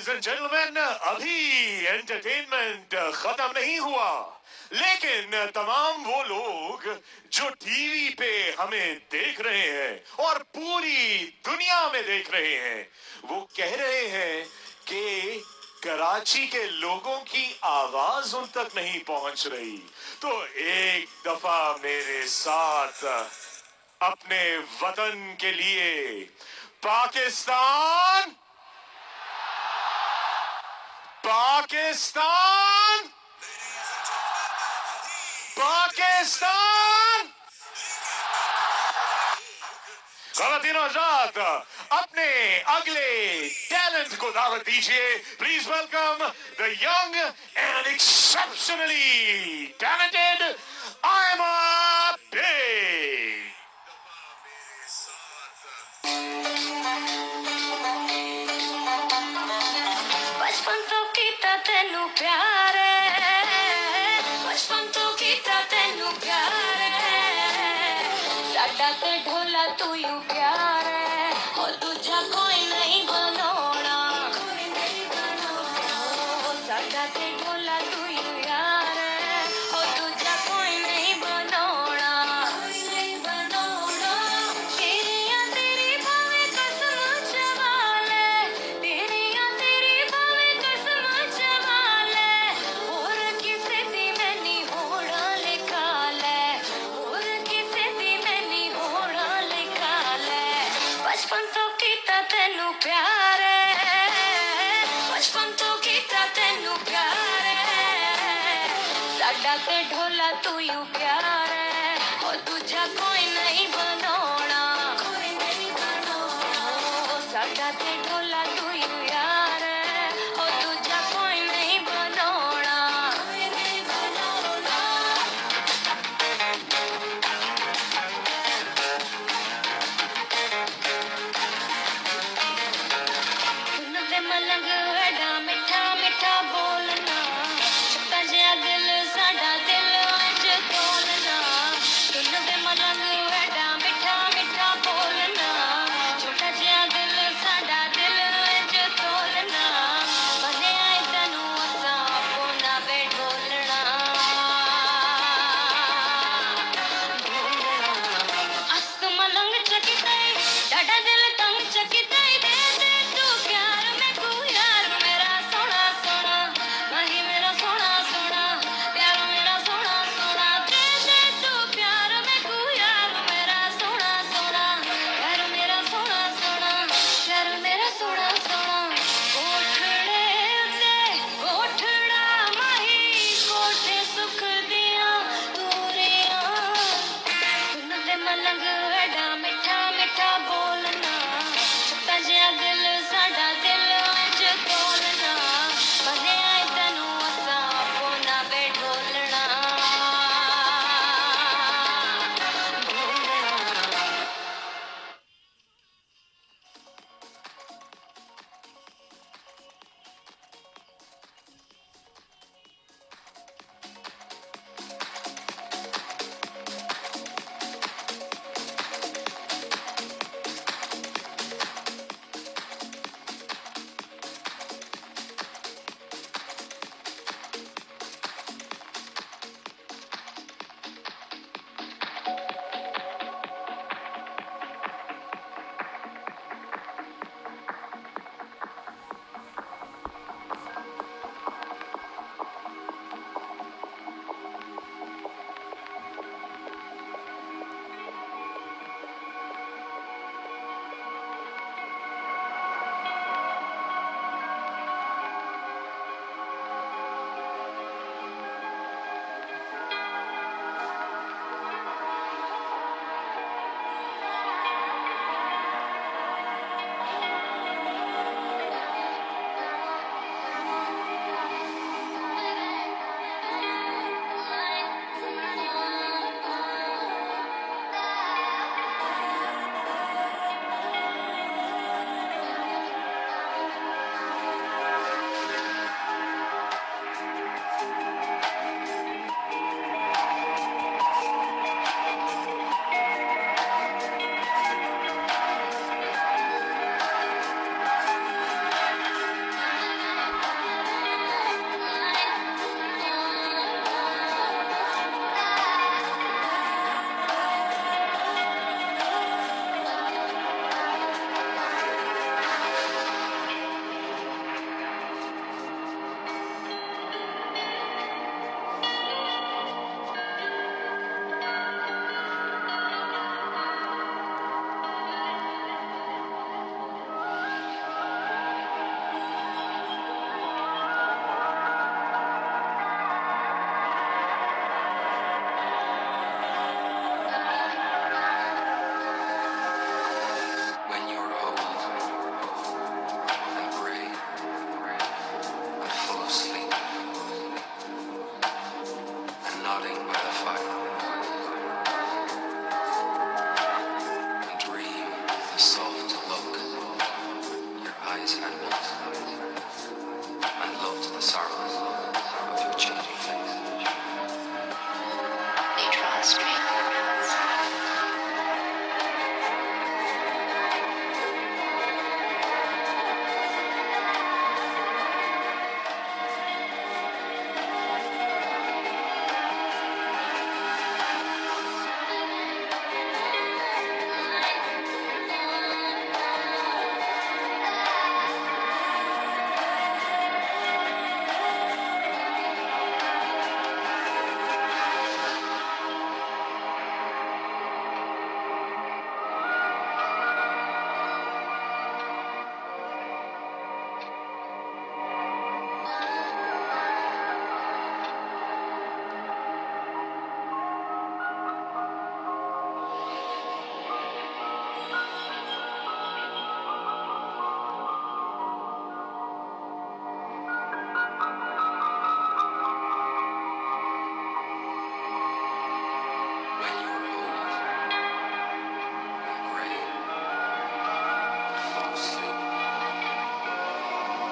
Ladies and gentlemen, अभी entertainment खत्म नहीं हुआ, लेकिन तमाम वो लोग जो टीवी पे हमें देख रहे हैं और पूरी दुनिया में देख रहे हैं, वो कह रहे हैं कि कराची के लोगों की आवाज उन तक नहीं पहुंच रही। तो एक दफा मेरे साथ अपने वतन के लिए पाकिस्तान पाकिस्तान पाकिस्तान ख़वातीन और हज़रात, अपने अगले टैलेंट को दावत दीजिए। Please welcome the young and exceptionally talented Aima Baig. बचपन तो कीता तेनू प्यार, बचपन तो कीता तेनू प्यार, साडा ते ढोला तू यू प्यार, और दूजा कोई नहीं बनोना, साडा ते ढोला तू यू यार, और दूजा कोई नहीं बनोना, तेरिया तेरी भावे कसम चवाले, तेरिया तेरी भावे कसम चवाले, और किसे दी मैनी होड़ा लिखा ले, और किसे दी मैनी होड़ा लिखा ले। बचपन तो कीता तेनू प्यार, बचपन तो कीता तेनू प्यार, साडा ते ढोला तू यू प्यार, और दूजा कोई नहीं बनोना, साडा ते ढोला तू यू यार, और दूजा कोई नहीं बनोना। सुन दे मलंग एडा मिठा मिठा बोलना, छोटा जिहा दिल साडा दिल अज तोलना, the sorrows of your changing face. They draw us straight. When you were old and gray and full of sleep, nodding by the fire.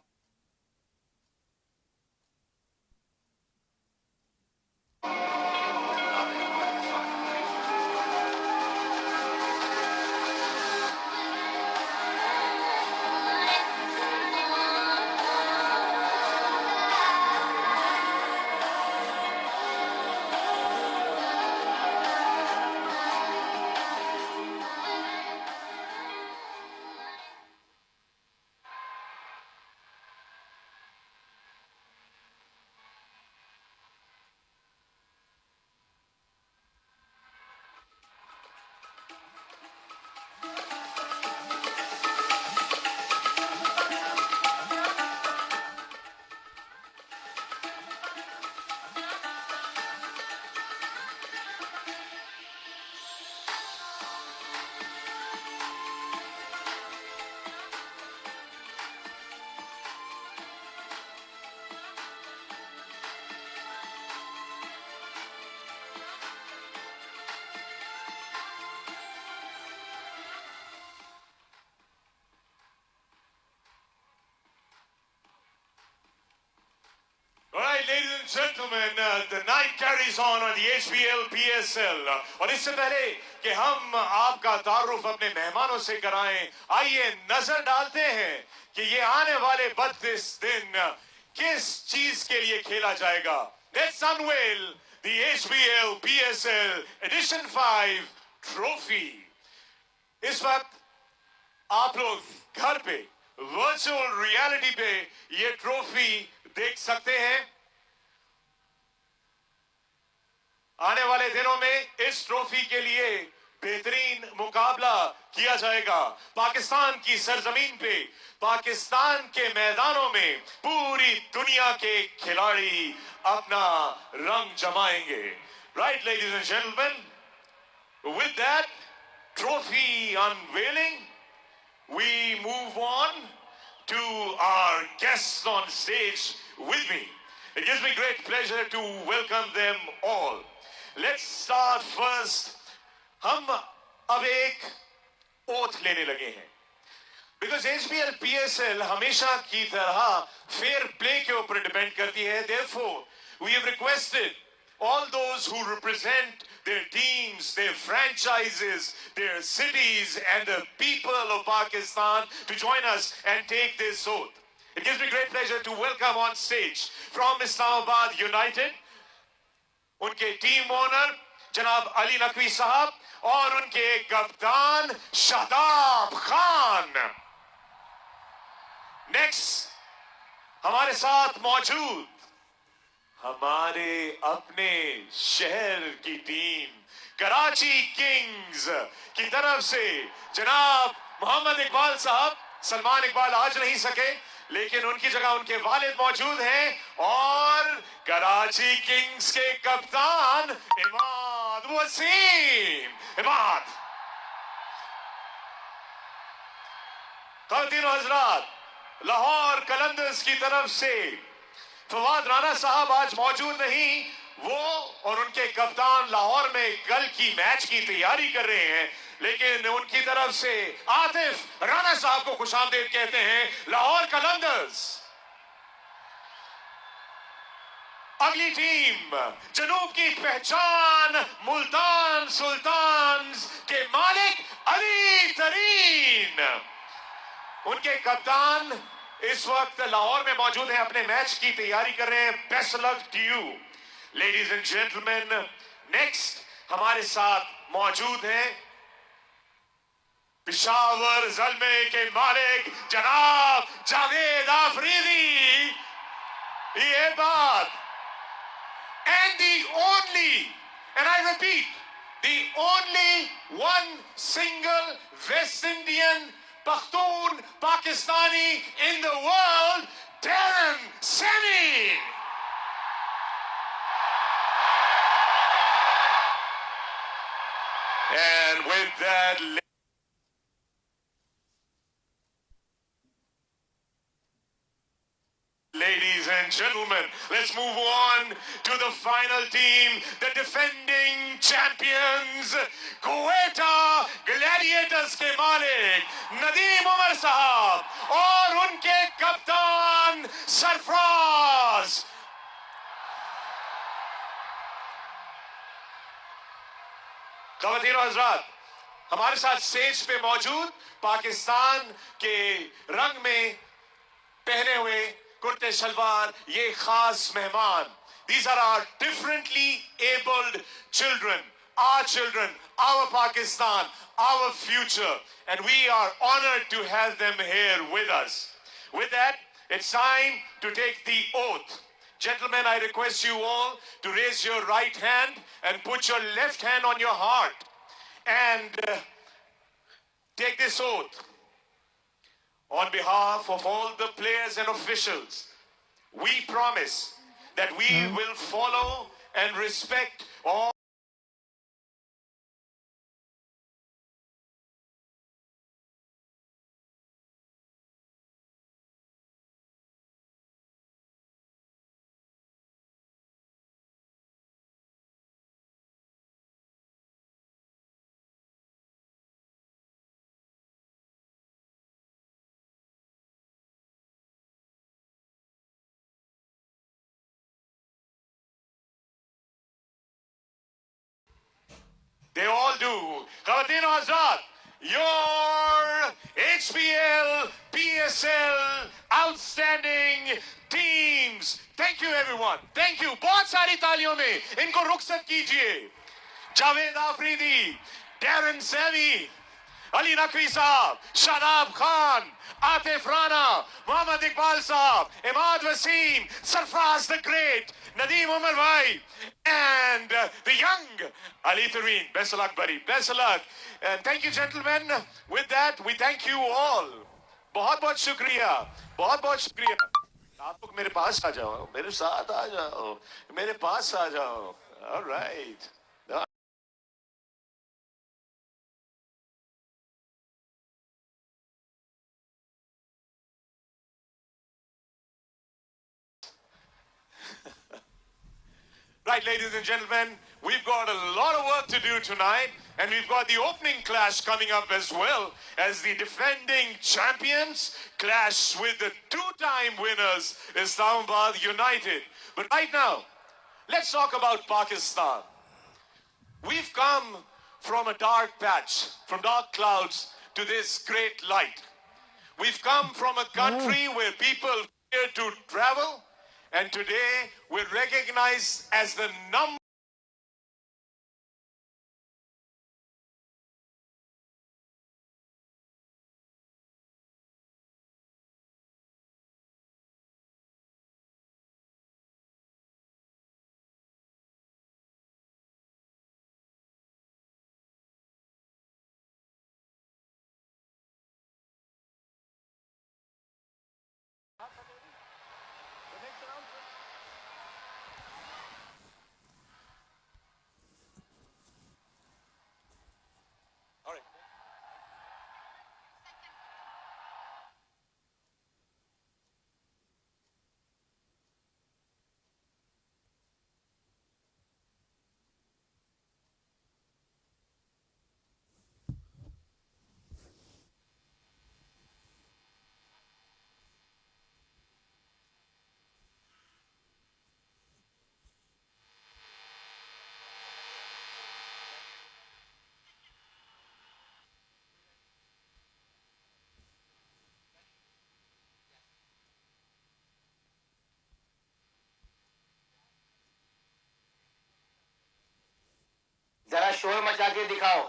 All right, ladies and gentlemen, the night carries on the HBL PSL. और इससे पहले कि हम आपका तारुफ अपने मेहमानों से कराएं, आइए नजर डालते हैं कि ये आने वाले 32 दिन किस चीज के लिए खेला जाएगा. Let's unveil the HBL PSL Edition 5 trophy. इस वक्त आप लोग घर पे वर्चुअल रियलिटी पे ये ट्रॉफी देख सकते हैं. आने वाले दिनों में इस ट्रॉफी के लिए बेहतरीन मुकाबला किया जाएगा. पाकिस्तान की सरजमीन पे, पाकिस्तान के मैदानों में पूरी दुनिया के खिलाड़ी अपना रंग जमाएंगे. Right, ladies and gentlemen, with that trophy unveiling, we move on to our guests on stage with me. It gives me great pleasure to welcome them all. Let's start first. हम अब एक ओथ लेने लगे हैं. Because HBL PSL हमेशा की तरह fair play के ऊपर डिपेंड करती है. Therefore, we have requested all those who represent their teams, their franchises, their cities, and the people of Pakistan to join us and take this oath. It gives me great pleasure to welcome on stage from Islamabad United, उनके team owner जनाब अली नकवी साहब और उनके कप्तान Shadab Khan. Next हमारे साथ मौजूद हमारे अपने शहर की टीम कराची किंग्स की तरफ से जनाब मोहम्मद इकबाल साहब. सलमान इकबाल आज नहीं सके, लेकिन उनकी जगह उनके वालिद मौजूद हैं. और कराची किंग्स के कप्तान इमाद वसीम. इमाद. ख़वातीन हज़रात, लाहौर कलंदर्स की तरफ से फवाद राना साहब आज मौजूद नहीं. वो और उनके कप्तान लाहौर में कल की मैच की तैयारी कर रहे हैं, लेकिन उनकी तरफ से आतिफ राना साहब को खुशामदीद कहते हैं. लाहौर कलंदर्स. अगली टीम जनूब की पहचान मुल्तान सुल्तान्स के मालिक अली तरीन, उनके कप्तान इस वक्त लाहौर में मौजूद हैं, अपने मैच की तैयारी कर रहे हैं। Best luck to you ladies and gentleman. Next हमारे साथ मौजूद हैं पिशावर जलमे के मालिक जनाब जावेद आफरीदी। ये बात and the only, and I repeat, the only one single West Indian Pakhtun Pakistani in the world, Darren Semi. And with that, ladies and gentlemen, let's move on to the final team, the defending champions, Quetta Gladiators के मालिक नदीम उमर साहब और उनके कप्तान सरफराज। ख़वातीन और हज़रात, हमारे साथ स्टेज पे मौजूद पाकिस्तान के रंग में पहने हुए कुर्ते शलवार ये खास मेहमान, these are our differently abled children, our Pakistan, our future, and we are honored to have them here with us. With that, it's time to take the oath. Gentlemen, I request you all to raise your right hand and put your left hand on your heart and take this oath. On behalf of all the players and officials, we promise that we will follow and respect all they all do. Khawateen और हज़रात, your HBL PSL outstanding teams. Thank you everyone. Thank you. बहुत सारी तालियों में इनको रुखसत कीजिए। Javed Afridi, Darren Semi, Ali Naqvi साहब, शादाब खान, आतिफ राना, मोहम्मद इकबाल साहब, Imad Wasim, Sarfaraz the great, Nadeem Umar bhai, and the young Ali Tareen. Best of luck, buddy. Best of luck. And thank you, gentlemen. With that, we thank you all. बहुत बहुत शुक्रिया, बहुत बहुत शुक्रिया। आप लोग मेरे पास आ जाओ, मेरे साथ आ जाओ, मेरे पास आ जाओ। All right. Right, ladies and gentlemen, we've got a lot of work to do tonight, and we've got the opening clash coming up as well, as the defending champions clash with the two-time winners, Islamabad United. But right now, let's talk about Pakistan. We've come from a dark patch, from dark clouds to this great light. We've come from a country where people fear to travel, and today we're recognized as the number दिखाओ।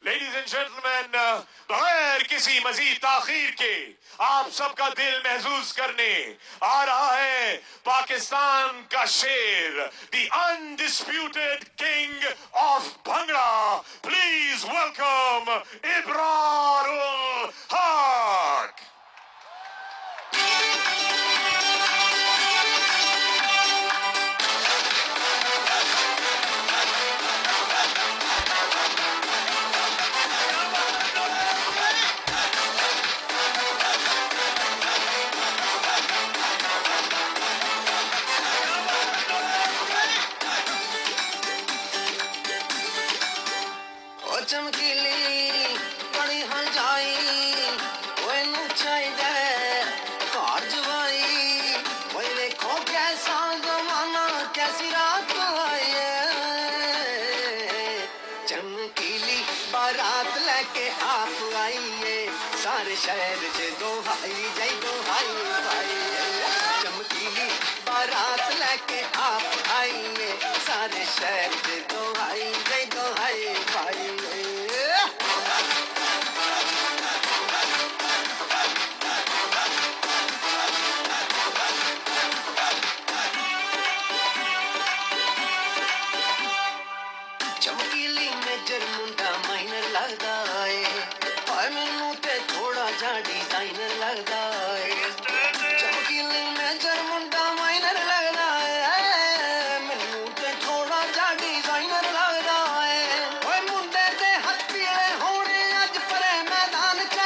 Ladies and gentleman, बगैर किसी मजीद ताखीर के आप सबका दिल महसूस करने आ रहा है पाकिस्तान का शेर, the undisputed king of bhangra. Please welcome Ibrarul हक। चमकीली बड़ी हलजाई ओनू चाहिए कार जवाई ओए देखो कैसा जमाना कैसी रात आई है। चमकीली बारात लेके आप आइए सारे शहर च दोहाई जय दोहाई भाई। चमकीली बारात लेके आप आइए सारे शहर च दोहाई जय दोहाई भाई। चमकीली मेजर मुंडा माइनर लगदा है और मैनू ते थोड़ा जा डिजाइनर लगदा है। चमकीली मेजर मुंडा माइनर लगदा है मैनू ते थोड़ा जा डिजाइनर लगदा है। ओए मुंडे ते हथ पीले होने अज परे मैदान च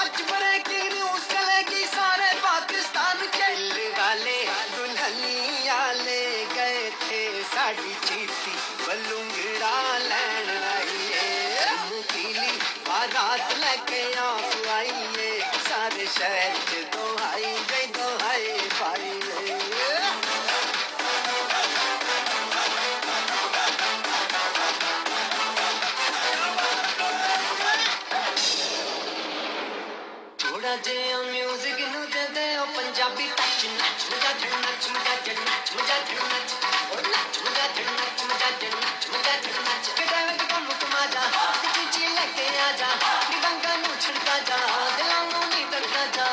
अज परे की न्यूज़ चलेगी सारे पाकिस्तान च। वाले दुल्हनिया ले गए थे साड़ी चीटी बलूंगड़ा लैन आइए। चमकीली बारात लेके आप आइए सारे शहर च दोहाई जय दोहाई भाई। थोड़ा जिहा म्यूजिक नू दे दे ओ पंजाबी टच नच मुझा धड़ नच मुझा धड़ नच मुझा धड़ नच ओ नच मुझा धड़ नच मुझा धड़ नच मुझा धड़ नच के ड्राइवर की कम कमा जा चिंची लेके आ जा नी बंगा नू छिड़का जा दिलां नू नी तड़का जा।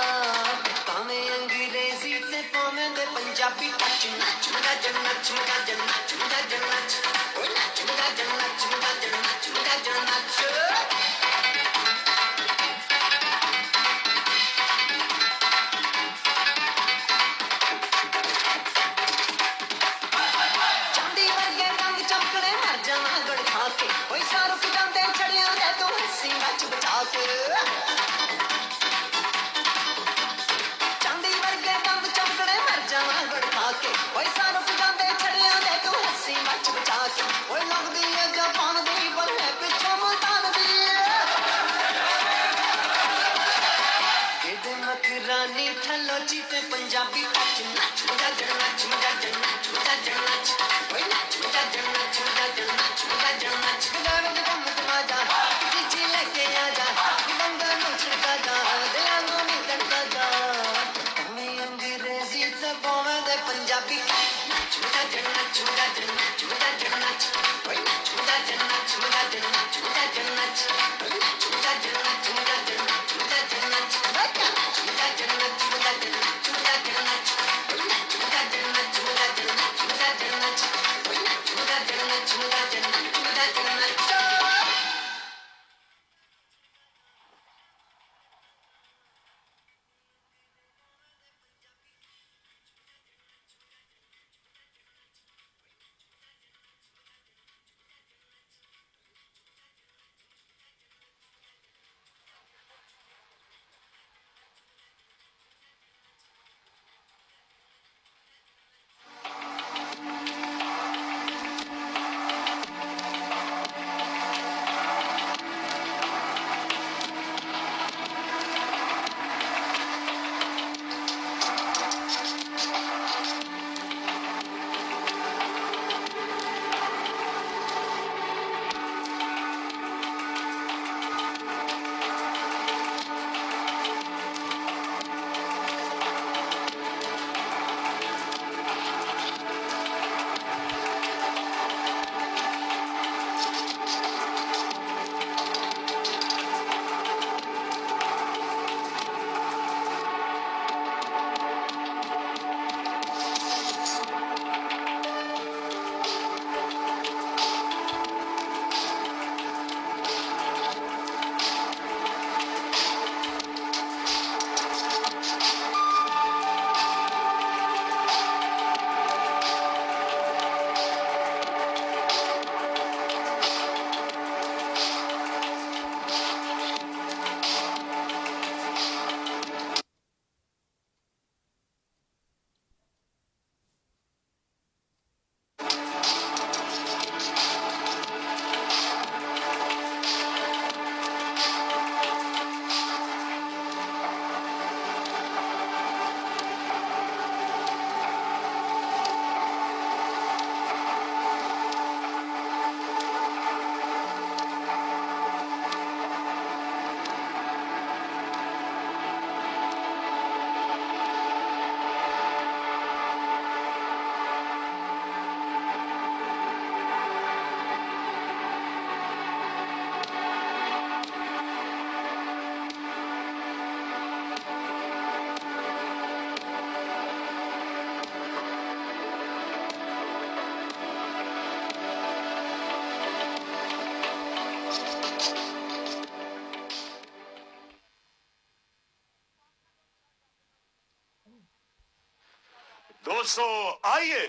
दोस्तों आइए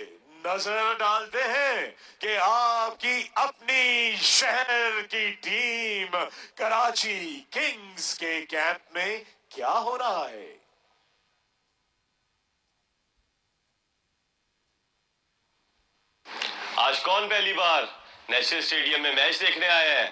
नजर डालते हैं कि आपकी अपनी शहर की टीम कराची किंग्स के कैंप में क्या हो रहा है। आज कौन पहली बार नेशनल स्टेडियम में मैच देखने आया है?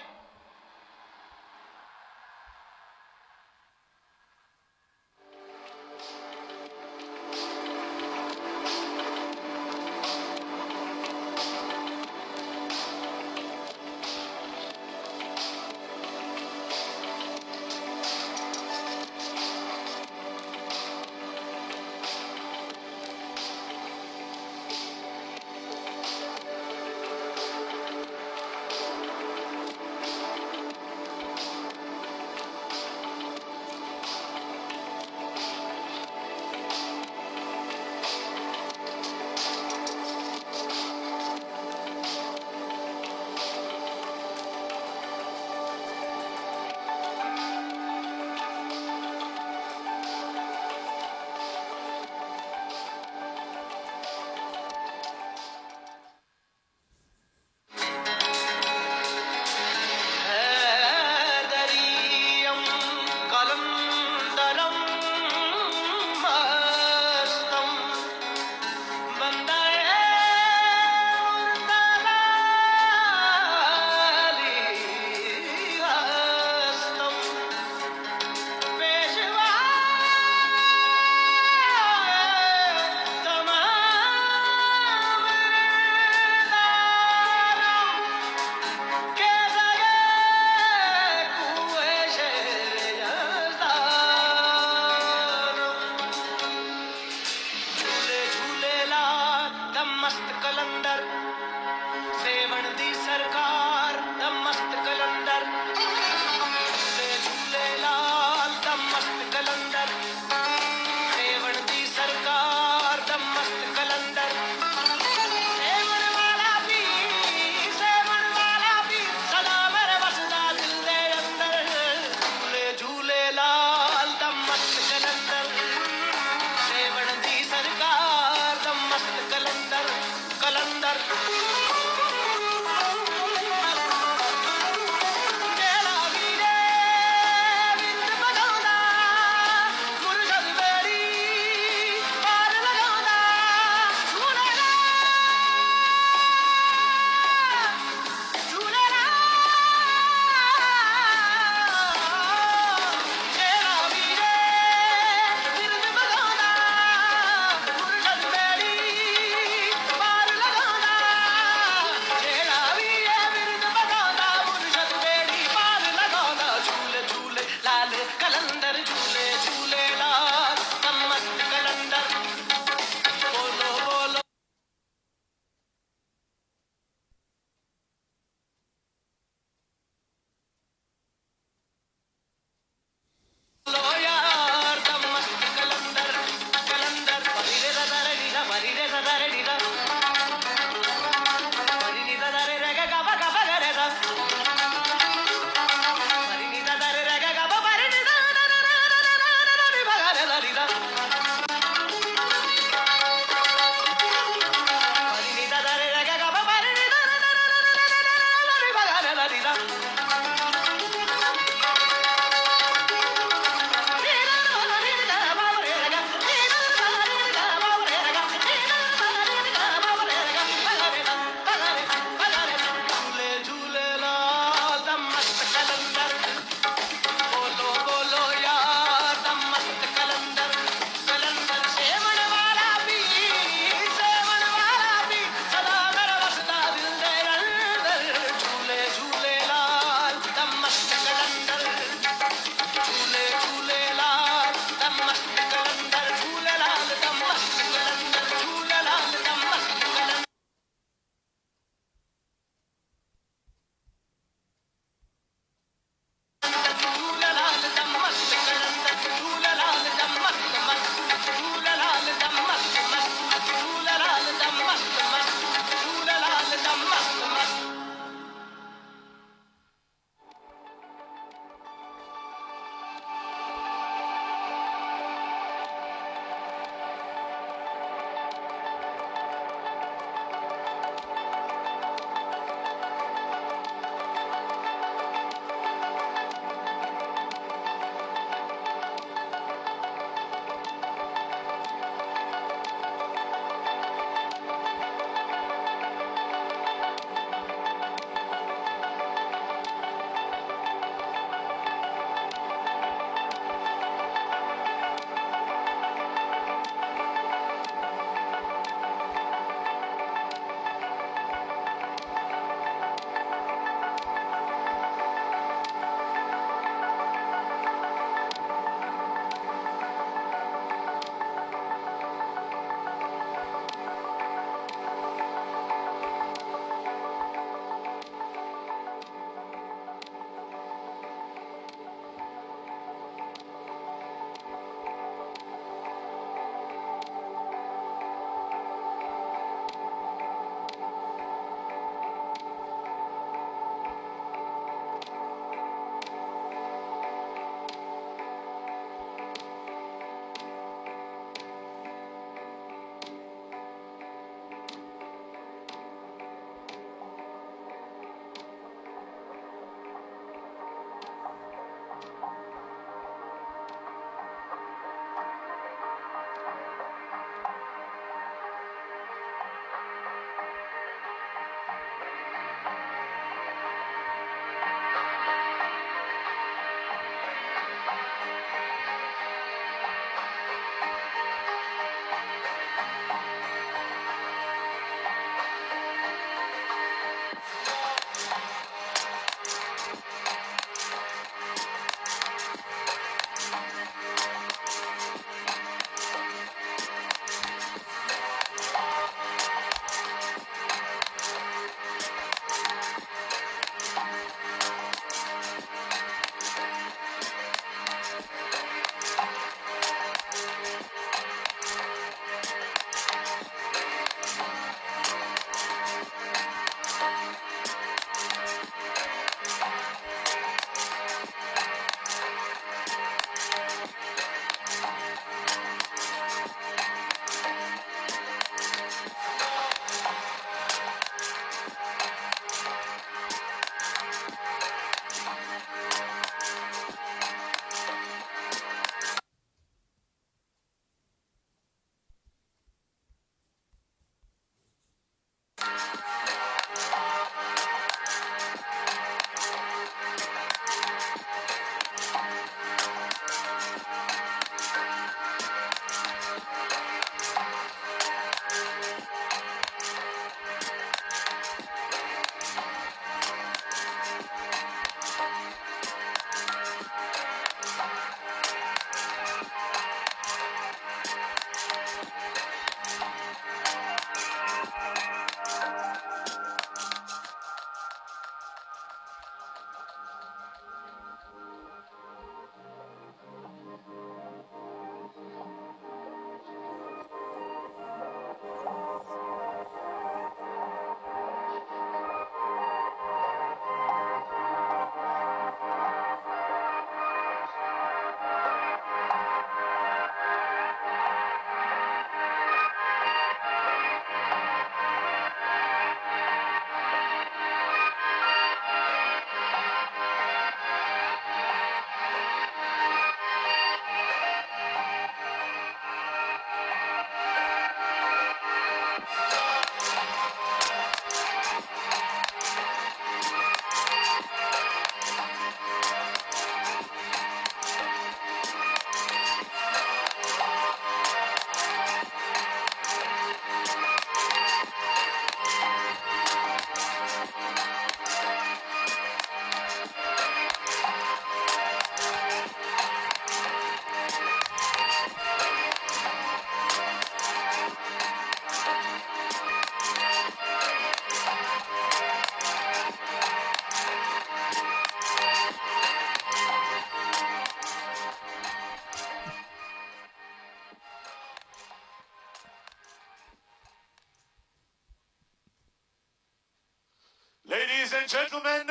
Ladies and gentlemen,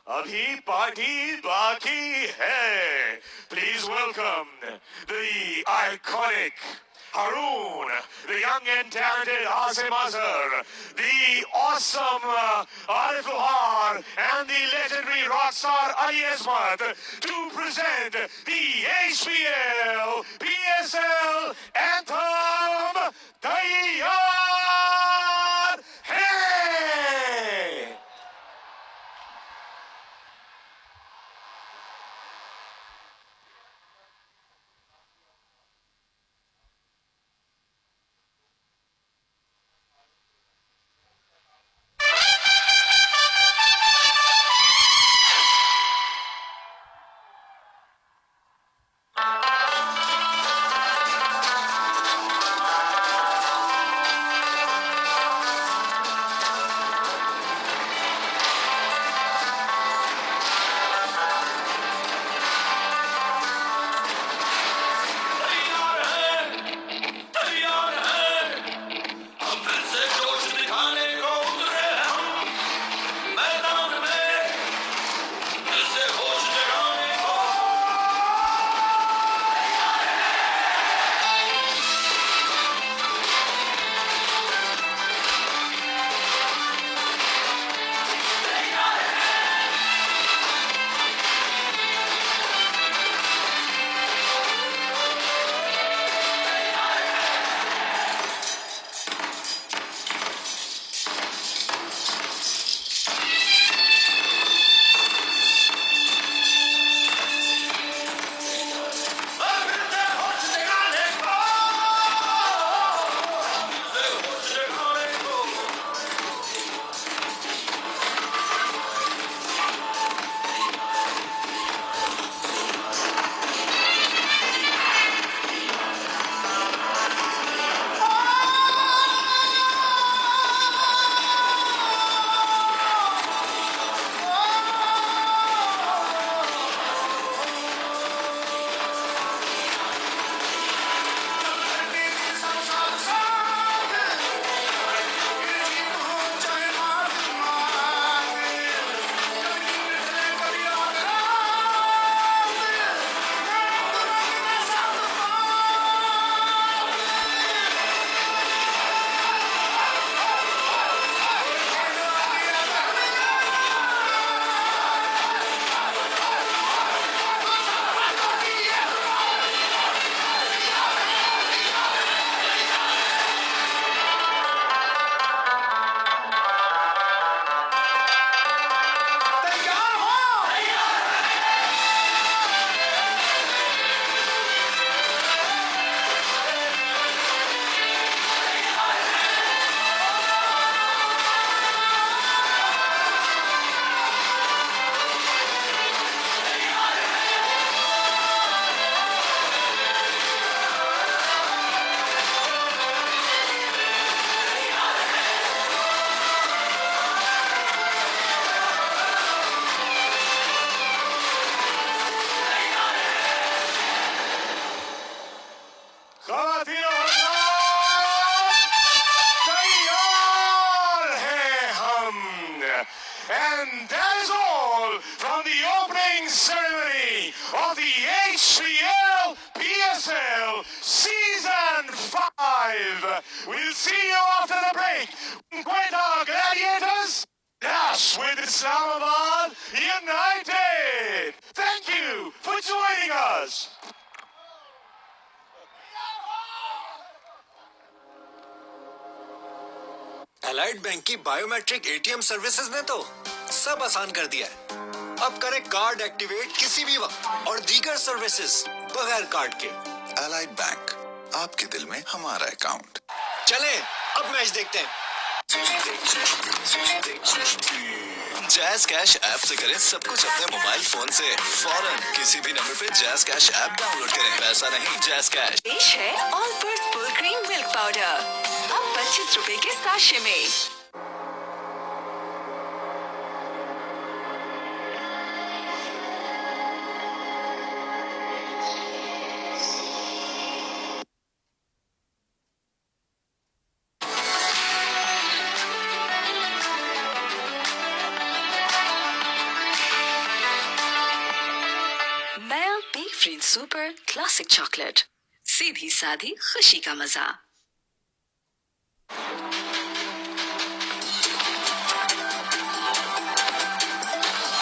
abhi party baki hai. Please welcome the iconic Haroon, the young and talented Asim Azhar, the awesome Arif Luhar, and the legendary rockstar Ali Esmat to present the HBL PSL anthem Tayyar Hai. तैयार है हम फिर से जोश दिखाने को उतरे हम मैदान में फिर से होश जगाने को फिर से होश जगाने को फिर से होश जगाने को तैयार हो ख़वातीन और हज़रात, तैयार हैं हम. And that is all from the opening ceremony of the HBL PSL Season 5. We'll see you after the break. Quetta Gladiators, dash with Islamabad United. Thank you for joining us. Allied bank की biometric ATM services ने तो सब आसान कर दिया है। अब करें कार्ड एक्टिवेट किसी भी वक्त और दीगर सर्विसेज बगैर कार्ड के। एलाइड बैंक, आपके दिल में हमारा अकाउंट। चले अब मैच देखते हैं। जैज कैश ऐप से करें सब कुछ अपने मोबाइल फोन से फौरन किसी भी नंबर पे जैज कैश ऐप डाउनलोड करें। पैसा नहीं, जैज कैश। पेश है Olpers full cream milk powder अब 25 रुपए के साशे में। फ्रीन सुपर क्लासिक चॉकलेट, सीधी साधी खुशी का मजा।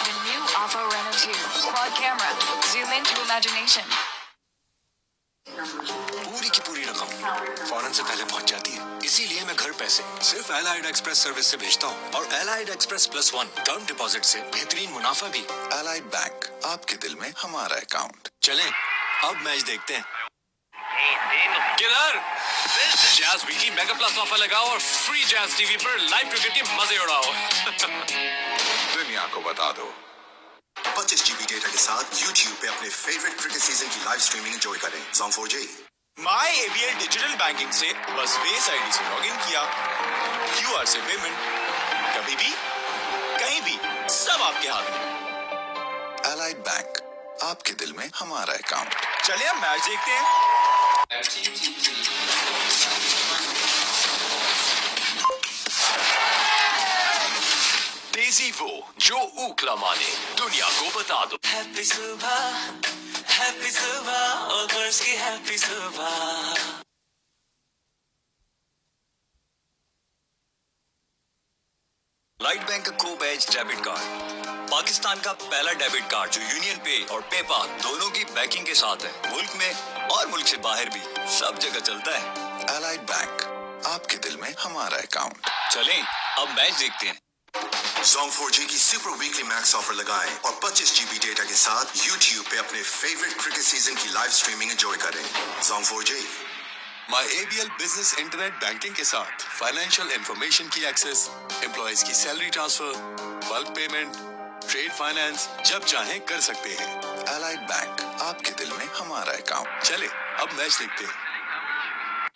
The new Oppo Reno 2 quad camera. Zoom into imagination. पूरी की पूरी रकम फौरन से पहले पहुंच जाती है, इसीलिए मैं घर पैसे सिर्फ एलाइड एक्सप्रेस सर्विस से भेजता हूँ। और एलाइड एक्सप्रेस +1 टर्म डिपॉजिट से बेहतरीन मुनाफा भी। एलाइड बैंक, आपके दिल में हमारा अकाउंट। चलें, अब मैच देखते हैं। किधर? Jazz weekly mega plus offer लगाओ और फ्री जैज टीवी पर लाइव क्रिकेट के मजे उड़ाओ। दुनिया को बता दो। 25 GB डेटा के साथ YouTube पे अपने फेवरेट क्रिकेट सीजन की लाइव स्ट्रीमिंग एंजॉय करें। Zone 4G। माई ABL डिजिटल बैंकिंग से बस फेस आईडी से लॉगिन किया, QR से पेमेंट, कभी भी कहीं भी सब आपके हाथ में। एलाइड बैंक, आपके दिल में हमारा अकाउंट। चलिए अब मैच देखते हैं। तेजी वो जो ऊकला माने, दुनिया को बता दो। हैप्पी सुबह और गर्ल्स की हैप्पी सुबह। लाइट बैंक का को बैज डेबिट कार्ड पाकिस्तान का पहला डेबिट कार्ड जो यूनियन पे और पेपा दोनों की बैकिंग के साथ है। मुल्क में और मुल्क से बाहर भी सब जगह चलता है। एलाइड बैंक, आपके दिल में हमारा अकाउंट। चलें अब मैच देखते हैं। Zone 4G की सुपर वीकली मैक्स ऑफर लगाएं और 25 GB डेटा के साथ YouTube पे अपने फेवरेट क्रिकेट सीजन की लाइव स्ट्रीमिंग एंजॉय करें। Zone 4G। माई ABL बिजनेस इंटरनेट बैंकिंग के साथ फाइनेंशियल इंफॉर्मेशन की एक्सेस, एम्प्लॉयज की salary transfer, bulk payment, trade finance जब चाहें कर सकते हैं। एलाइड बैंक, आपके दिल में हमारा अकाउंट। चले अब मैच देखते हैं।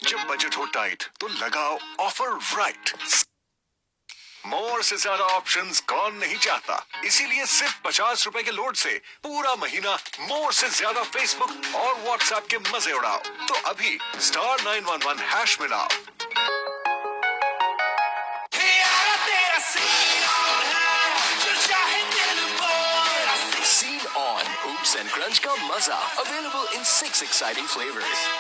जब बजट हो टाइट तो लगाओ ऑफर राइट। मोर से ज्यादा ऑप्शंस कौन नहीं चाहता, इसीलिए सिर्फ 50 रुपए के लोड से पूरा महीना मोर से ज्यादा फेसबुक और व्हाट्सएप के मजे उड़ाओ। तो अभी *911# मिलाओ। Seal on Oops and Crunch का मजा, available in 6 exciting flavors.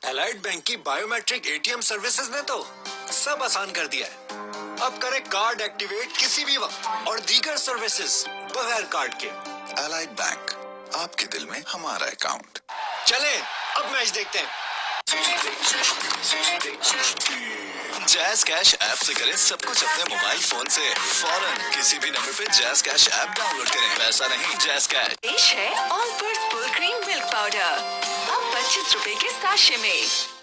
Allied bank की बायोमेट्रिक ATM सर्विसेज ने तो सब आसान कर दिया है। अब करें कार्ड एक्टिवेट किसी भी वक्त और दीगर सर्विसेज बगैर कार्ड के। एलाइड बैंक, आपके दिल में हमारा अकाउंट। चलें अब मैच देखते हैं। जैज कैश ऐप से करें सब कुछ अपने मोबाइल फोन से फौरन किसी भी नंबर पे जैज कैश ऐप डाउनलोड करें। पैसा नहीं, जैज कैश। पेश है Olpers full cream milk powder, अब 25 रुपए के साशे में।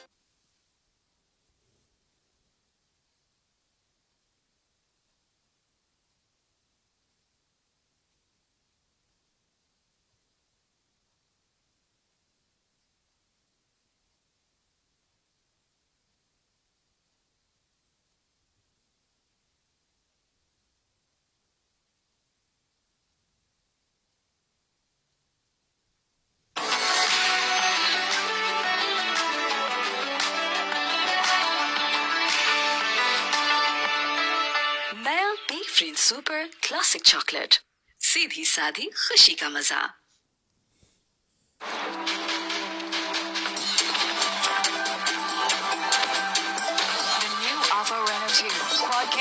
फ्रीन सुपर क्लासिक चॉकलेट, सीधी साधी खुशी का मजा।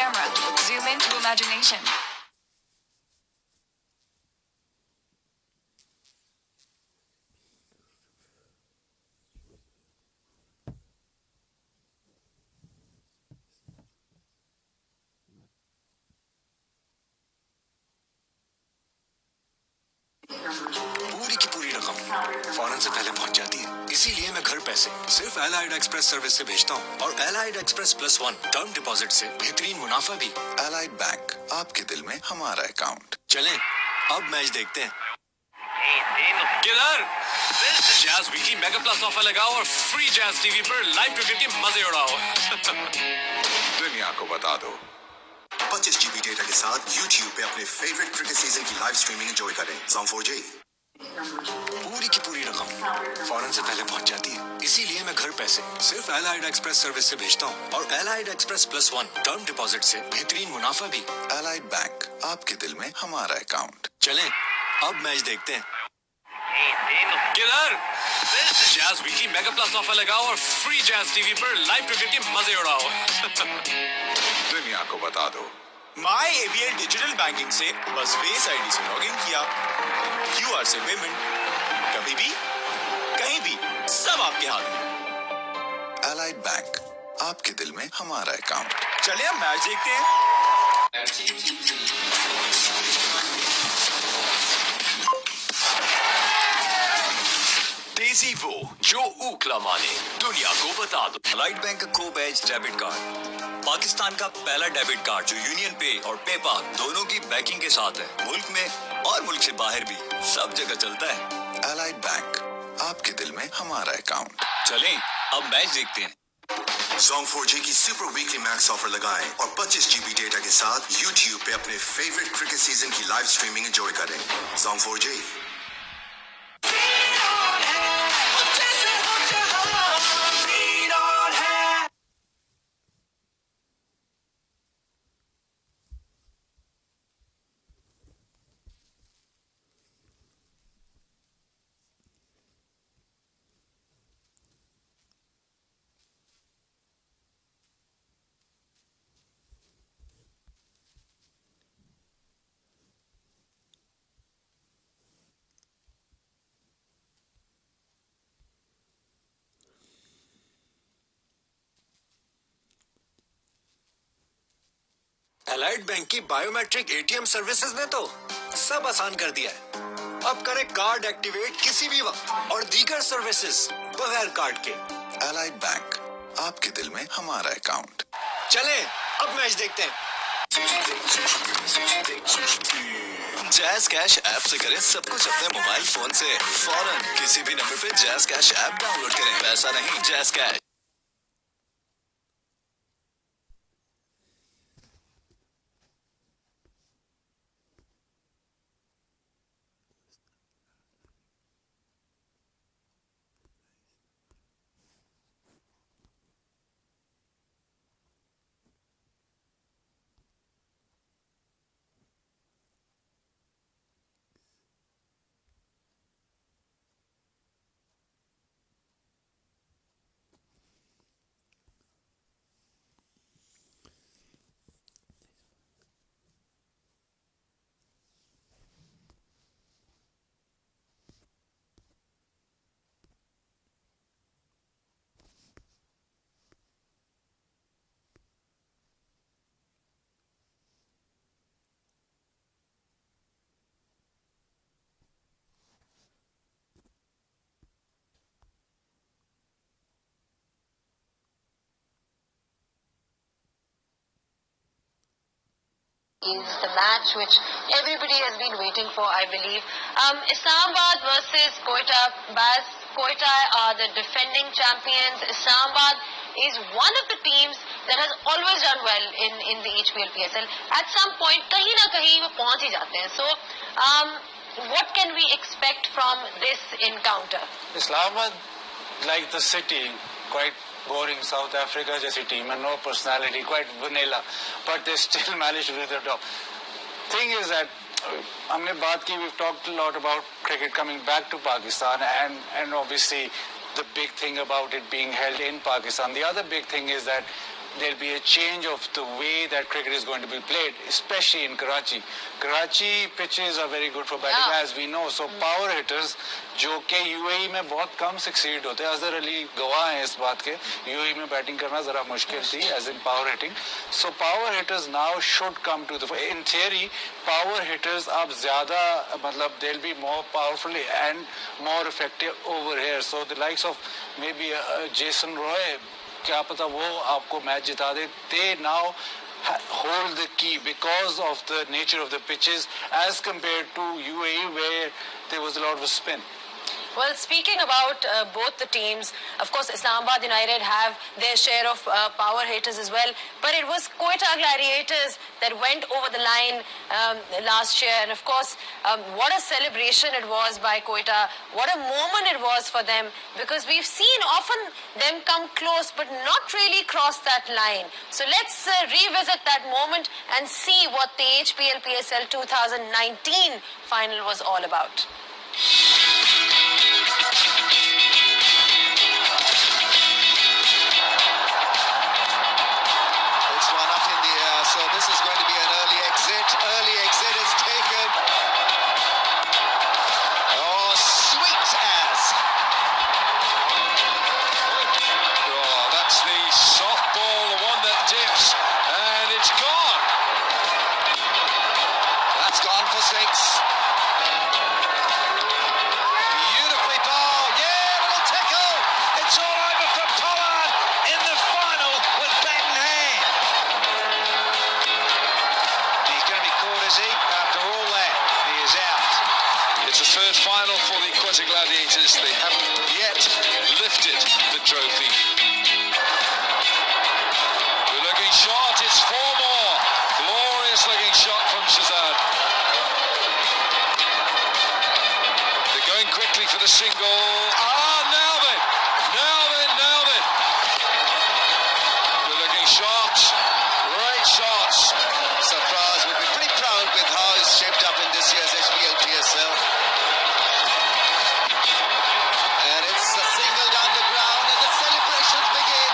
camera. Zoom into imagination. पूरी की पूरी रकम फौरन से पहले पहुंच जाती है, इसीलिए मैं घर पैसे सिर्फ एलाइड एक्सप्रेस सर्विस से भेजता हूँ। और एलाइड एक्सप्रेस +1 टर्म डिपॉजिट से बेहतरीन मुनाफा भी। एलाइड बैंक, आपके दिल में हमारा अकाउंट। चलें अब मैच देखते हैं। किधर jazz weekly mega plus offer लगाओ और फ्री जैज टीवी पर लाइव क्रिकेट के मजे उड़ाओ। दुनिया को बता दो। 25 GB डेटा के साथ YouTube पे अपने फेवरेट क्रिकेट सीजन की लाइव स्ट्रीमिंग एंजॉय करें। Song 4G। पूरी की पूरी रकम फौरन से पहले पहुंच जाती है, इसीलिए मैं घर पैसे सिर्फ एलाइड एक्सप्रेस सर्विस से भेजता हूँ। और एलाइड एक्सप्रेस +1 टर्म डिपॉजिट से बेहतरीन मुनाफा भी। एलाइड बैंक, आपके दिल में हमारा अकाउंट। चलें अब मैच देखते हैं। किधर jazz weekly mega plus offer लगाओ और फ्री जैज टीवी पर लाइव क्रिकेट के मजे उड़ाओ। दुनिया को बता दो। माई ABL डिजिटल बैंकिंग से बस फेस आईडी से लॉगिन किया, QR से पेमेंट, कभी भी कहीं भी सब आपके हाथ में। एलाइड बैंक, आपके दिल में हमारा अकाउंट। चलिए अब मैच देखते हैं। तेजी वो जो ऊखला माने, दुनिया को बता दो। एलाइड बैंक का को बैच डेबिट कार्ड पाकिस्तान का पहला डेबिट कार्ड जो यूनियन पे और पेपाल दोनों की बैकिंग के साथ है। मुल्क में और मुल्क से बाहर भी सब जगह चलता है। एलाइड बैंक, आपके दिल में हमारा अकाउंट। चलें अब मैच देखते हैं। Song 4G की सुपर वीकली मैक्स ऑफर लगाएं और 25 GB डेटा के साथ YouTube पे अपने फेवरेट क्रिकेट सीजन की लाइव स्ट्रीमिंग एंजॉय करें। Song 4G। एलाइड बैंक की बायोमेट्रिक ATM सर्विसेज ने तो सब आसान कर दिया है। अब करें कार्ड एक्टिवेट किसी भी वक्त और दीगर सर्विसेज बगैर कार्ड के। एलाइड बैंक, आपके दिल में हमारा अकाउंट। चलें अब मैच देखते हैं। जैज कैश ऐप से करें सब कुछ अपने मोबाइल फोन से फौरन। किसी भी नंबर पे जैज कैश ऐप डाउनलोड करें, पैसा नहीं jazz cash. Is the match which everybody has been waiting for, I believe. Islamabad versus Quetta. Baz, Quetta are the defending champions. Islamabad is one of the teams that has always done well in the HBL PSL. At some point, kahin na kahin wo pahunch hi jate hain. So, what can we expect from this encounter? Islamabad, like the city, quite boring South Africa jaisi team and no personality, quite vanilla, but they still managed to do their job. Thing is that हमने बात की, we've talked a lot about cricket coming back to Pakistan and obviously the big thing about it being held in Pakistan. The other big thing is that there'll be a change of the way that cricket is going to be played, especially in Karachi. Karachi pitches are very good for batting, as we know. So power hitters, जो कि UAE में बहुत कम succeed होते हैं, अजहर अली गवाह हैं इस बात के, UAE में बैटिंग करना जरा मुश्किल थी, as in power hitting. So power hitters now should come to the. In theory, power hitters अब ज़्यादा मतलब they'll be more powerful and more effective over here. So the likes of maybe Jason Roy, क्या पता वो आपको match जिता दे. They now hold the key because of the nature of the pitches as compared to UAE where there was a lot of spin. Well, speaking about both the teams, of course, Islamabad United have their share of power hitters as well. But it was Quetta Gladiators that went over the line last year. And of course, what a celebration it was by Quetta. What a moment it was for them. Because we've seen often them come close but not really cross that line. So let's revisit that moment and see what the HBL PSL 2019 final was all about. So this is going to be an early exit. Early exit is taken. Oh, sweet as. Oh, that's the softball, the one that dips, and it's gone. That's gone for six. Beautifully bowled. Yeah, little tickle. It's all over for Pollard in the final with bat in hand. Is he? After all that, he is out. It's a third final for the Quetta Gladiators. They haven't yet lifted the trophy. Good looking shot. It's four more. Glorious looking shot from Shazad. They're going quickly for the single. Nailed it. Nailed it. Good looking shot. Great shots. Sarfraz would be pretty proud with how it's shaped up in this year's HBL PSL. And it's a single down the ground and the celebrations begin.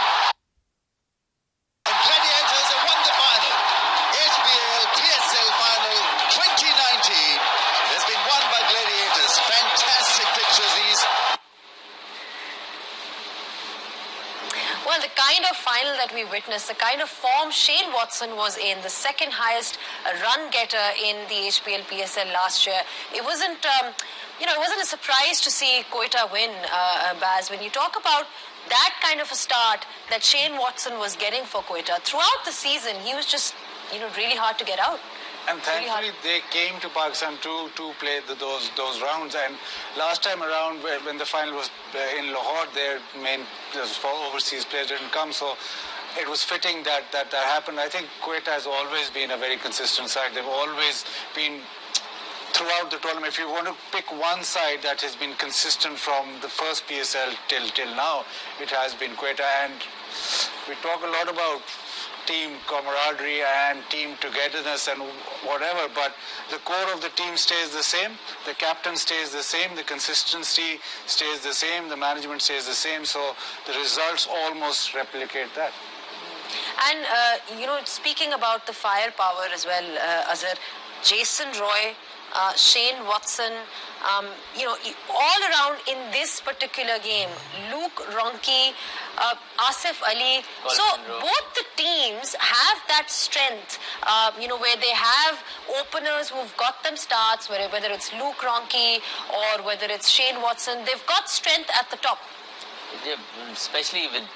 And Gladiators have won the final. HBL PSL final 2019 has been won by Gladiators. Fantastic pictures these. Well, the kind of final that we witnessed, the kind of form Shane Watson was in, the second highest run getter in the HBL PSL last year, it wasn't, it wasn't a surprise to see Quetta win, Baz. When you talk about that kind of a start that Shane Watson was getting for Quetta, throughout the season, he was just, really hard to get out. And thankfully, they came to Pakistan to play those rounds. And last time around, when the final was in Lahore, their main overseas players didn't come. So it was fitting that happened. I think Quetta has always been a very consistent side. They've always been, throughout the tournament, if you want to pick one side that has been consistent from the first PSL till now, it has been Quetta. And we talk a lot about team camaraderie and team togetherness and whatever, but the core of the team stays the same, the captain stays the same, the consistency stays the same, the management stays the same, so the results almost replicate that. And, speaking about the firepower as well, Azhar, Jason Roy, Shane Watson, all around in this particular game, Luke Ronchi, Asif Ali. So both the teams have that strength, where they have openers who've got them starts, whether it's Luke Ronchi or whether it's Shane Watson, they've got strength at the top. Yeah, especially with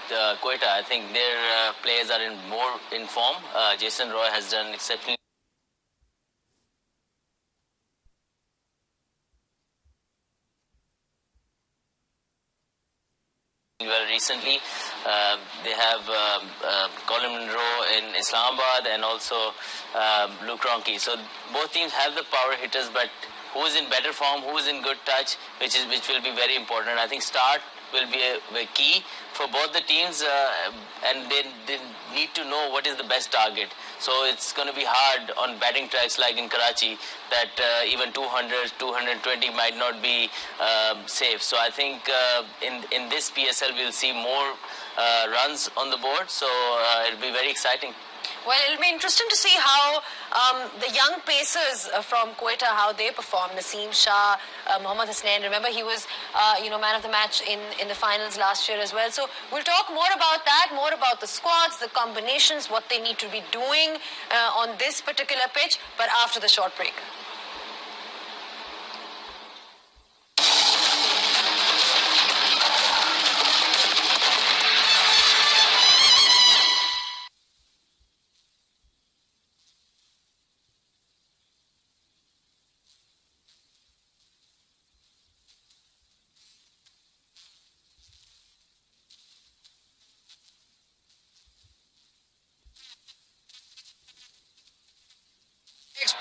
Quetta, I think their players are more in form. Jason Roy has done exceptionally well recently. They have Colin Monroe in Islamabad and also Luke Ronchi. So both teams have the power hitters, but who is in better form, who is in good touch, which will be very important. I think start will be a key for both the teams, and they need to know what is the best target. So it's going to be hard on batting tracks like in Karachi that even 200, 220 might not be safe. So I think in this PSL we'll see more runs on the board. So it'll be very exciting. Well, it'll be interesting to see how the young pacers from Quetta, how they perform. Naseem Shah, Mohammad Hasnain. Remember, he was, man of the match in the finals last year as well. So we'll talk more about that, more about the squads, the combinations, what they need to be doing on this particular pitch, but after the short break.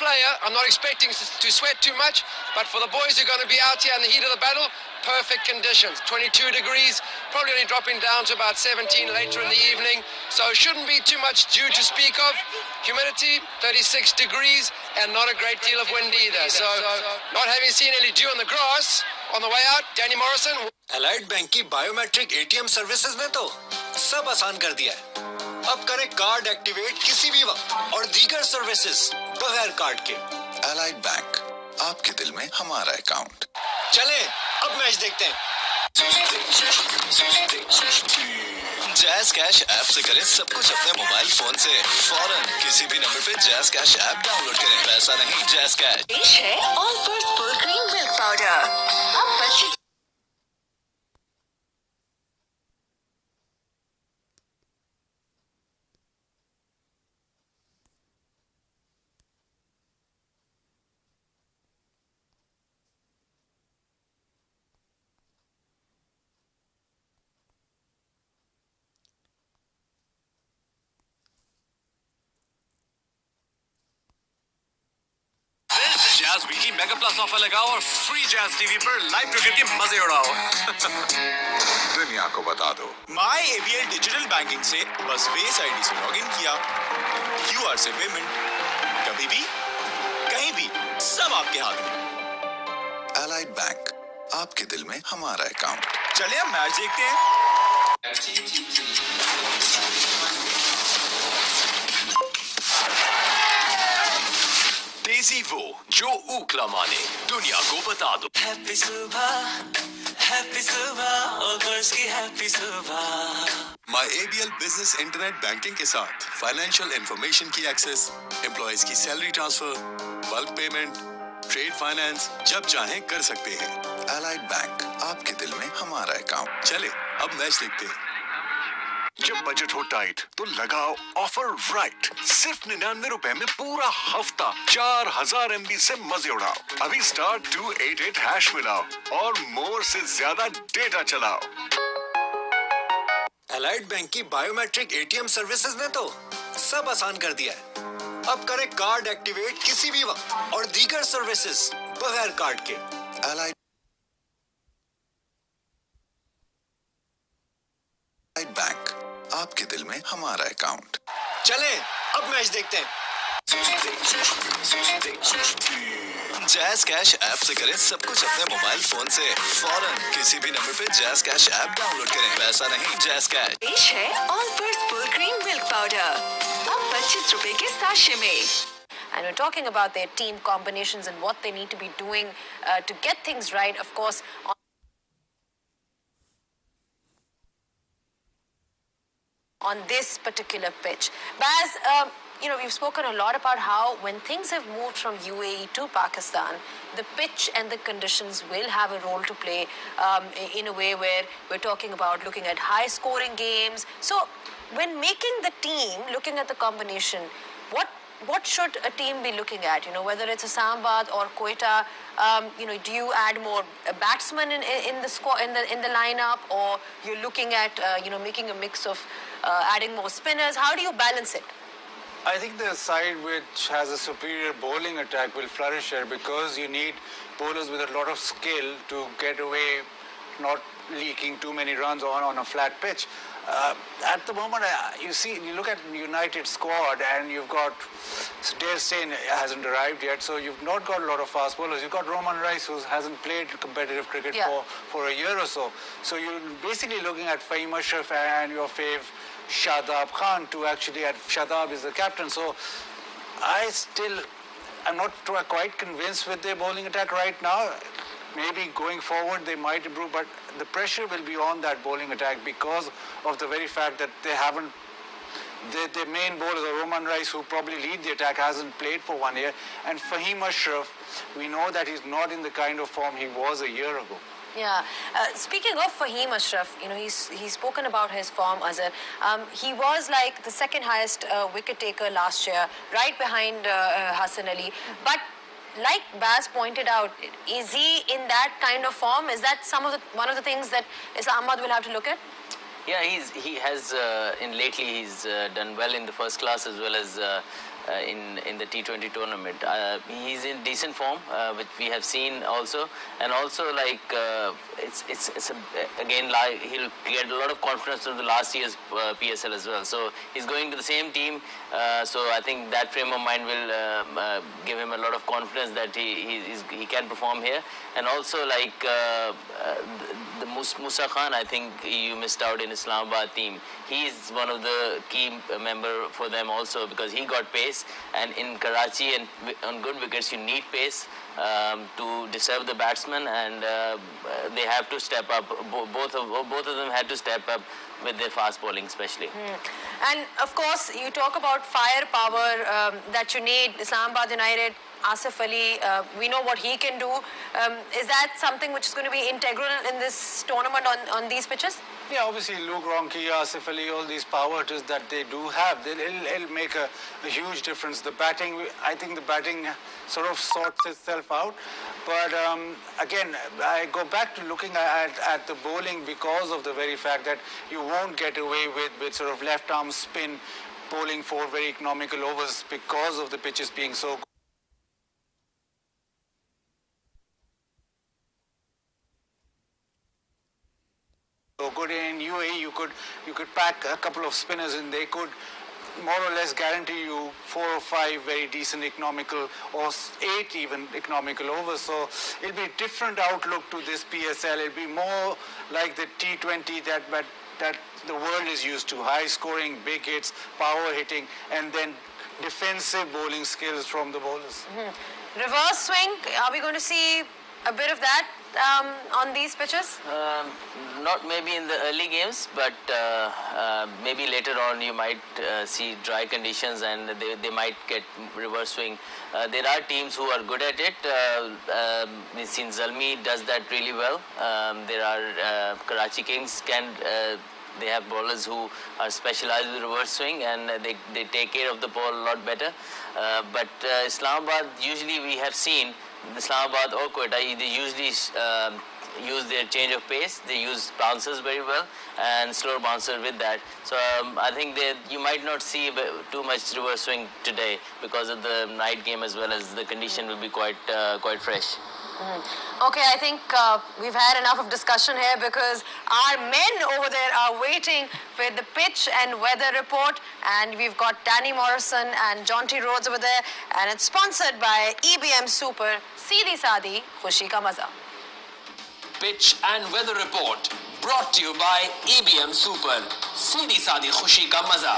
Player, I'm not expecting to sweat too much, but for the boys who are going to be out here in the heat of the battle, perfect conditions. 22 degrees, probably only dropping down to about 17 later in the evening, so shouldn't be too much dew to speak of. Humidity, 36 degrees, and not a great deal of wind either. So, not having seen any dew on the grass, on the way out, Danny Morrison. Allied Bank की biometric ATM services ने तो सब आसान कर दिया है। अब करें कार्ड एक्टिवेट किसी भी वक्त और दीगर सर्विसेज बगैर कार्ड के। Allied Bank, आपके दिल में हमारा अकाउंट। चले अब मैच देखते हैं। जैज कैश ऐप से करें सब कुछ अपने मोबाइल फोन से फौरन किसी भी नंबर पे जैज कैश ऐप डाउनलोड करें। पैसा नहीं, जैज कैश। पेश है Olpers full cream milk powder. अब 25 jazz weekly mega plus offer लगाओ और फ्री जैज टीवी पर लाइव क्रिकेट के मजे उड़ाओ। दुनिया को बता दो। माई ABL डिजिटल बैंकिंग से बस फेस आईडी से लॉगिन किया, QR से पेमेंट, कभी भी कहीं भी सब आपके हाथ में। Allied Bank, आपके दिल में हमारा अकाउंट। चलिए अब मैच देखते हैं। तेजी वो जो ऊकला माने, दुनिया को बता दो। हैप्पी सुबह और बर्ड्स की हैप्पी सुबह। My ABL business internet banking के साथ फाइनेंशियल इंफॉर्मेशन की एक्सेस, एम्प्लॉयज की salary transfer, bulk payment, trade finance जब चाहें कर सकते हैं। Allied Bank, आपके दिल में हमारा अकाउंट। चले अब मैच देखते हैं। जब बजट हो टाइट तो लगाओ ऑफर राइट। सिर्फ 99 रुपए में पूरा हफ्ता 4000 MB से मजे उड़ाओ। अभी स्टार 288 मिलाओ और मोर से ज्यादा डेटा चलाओ। Allied Bank की बायोमेट्रिक ATM सर्विसेज ने तो सब आसान कर दिया है। अब करें कार्ड एक्टिवेट किसी भी वक्त और दीगर सर्विसेज बगैर कार्ड के। Allied Bank, आपके दिल में हमारा अकाउंट। चले अब मैच देखते हैं। जैज कैश ऐप से करें सब कुछ अपने मोबाइल फोन से फौरन किसी भी नंबर पे जैज कैश ऐप डाउनलोड करें। पैसा नहीं, जैज कैश। पेश है Olpers full cream milk powder. अब 25 रुपए के साशे में। And we're talking about their team combinations and what they need to be doing to get things right, of course. On this particular pitch. Baz, we've spoken a lot about how when things have moved from UAE to Pakistan, the pitch and the conditions will have a role to play in a way where we're talking about looking at high scoring games. So when making the team, looking at the combination, what should a team be looking at? Whether it's Islamabad or Quetta, do you add more batsmen in the squad in the lineup, or you're looking at making a mix of adding more spinners? How do you balance it? I think the side which has a superior bowling attack will flourish here because you need bowlers with a lot of skill to get away, not leaking too many runs on a flat pitch. At the moment, you look at United squad and you've got Dale Steyn hasn't arrived yet, so you've not got a lot of fast bowlers. You've got Roman Rice who hasn't played competitive cricket for a year or so. So you're basically looking at Fahim Ashraf and your fave Shadab Khan to actually add. Shadab is the captain. So I'm not quite convinced with their bowling attack right now. Maybe going forward they might improve, but the pressure will be on that bowling attack because of the very fact that they haven't. Their main bowler, Roman Rice, who probably lead the attack, hasn't played for 1 year, and Fahim Ashraf, we know that he's not in the kind of form he was a year ago. Yeah. Speaking of Fahim Ashraf, he's spoken about his form, Azhar. He was like the second highest wicket taker last year, right behind Hassan Ali. But like Baz pointed out, is he in that kind of form? Is that one of the things that Islamabad will have to look at? Yeah, he has lately he's done well in the first class as well as in the T20 tournament. He's in decent form, which we have seen also, and also like again like he'll get a lot of confidence from the last year's PSL as well. So he's going to the same team, so I think that frame of mind will give him a lot of confidence that he can perform here, and also like the Musa Khan, I think you missed out in Islamabad team. He is one of the key member for them also because he got pace, and in Karachi and on good wickets you need pace to disturb the batsman, and they have to step up. Both of them had to step up with their fast bowling especially. And of course you talk about firepower that you need. Islamabad United, Asif Ali, we know what he can do. Is that something which is going to be integral in this tournament on these pitches? Yeah, obviously Luke Ronchi, Asif Ali, all these power hitters that they do have, it'll make a huge difference. The batting, I think the batting sort of sorts itself out. But again, I go back to looking at the bowling because of the very fact that you won't get away with sort of left arm spin bowling for very economical overs because of the pitches being so good. So good in UAE, you could pack a couple of spinners and they could more or less guarantee you 4 or 5 very decent economical, or 8 even economical overs. So it'll be a different outlook to this PSL. It'll be more like the T20 that the world is used to: high scoring, big hits, power hitting, and then defensive bowling skills from the bowlers. Reverse swing, are we going to see a bit of that on these pitches? Not maybe in the early games, but maybe later on you might see dry conditions and they might get reverse swing. There are teams who are good at it. We've seen Zalmi does that really well. There are Karachi Kings they have bowlers who are specialized with reverse swing, and they take care of the ball a lot better. But Islamabad, usually we have seen Islamabad or Quetta, they usually use their change of pace. They use bouncers very well and slower bouncer with that. So I think you might not see too much reverse swing today because of the night game, as well as the condition will be quite fresh. Okay, I think we've had enough of discussion here because our men over there are waiting for the pitch and weather report, and we've got Danny Morrison and Jonty Rhodes over there, and it's sponsored by EBM Super. Seedhi Saadi, Khushi Ka Maza. Pitch and weather report brought to you by EBM Super. Seedhi Saadi, Khushi Ka Maza.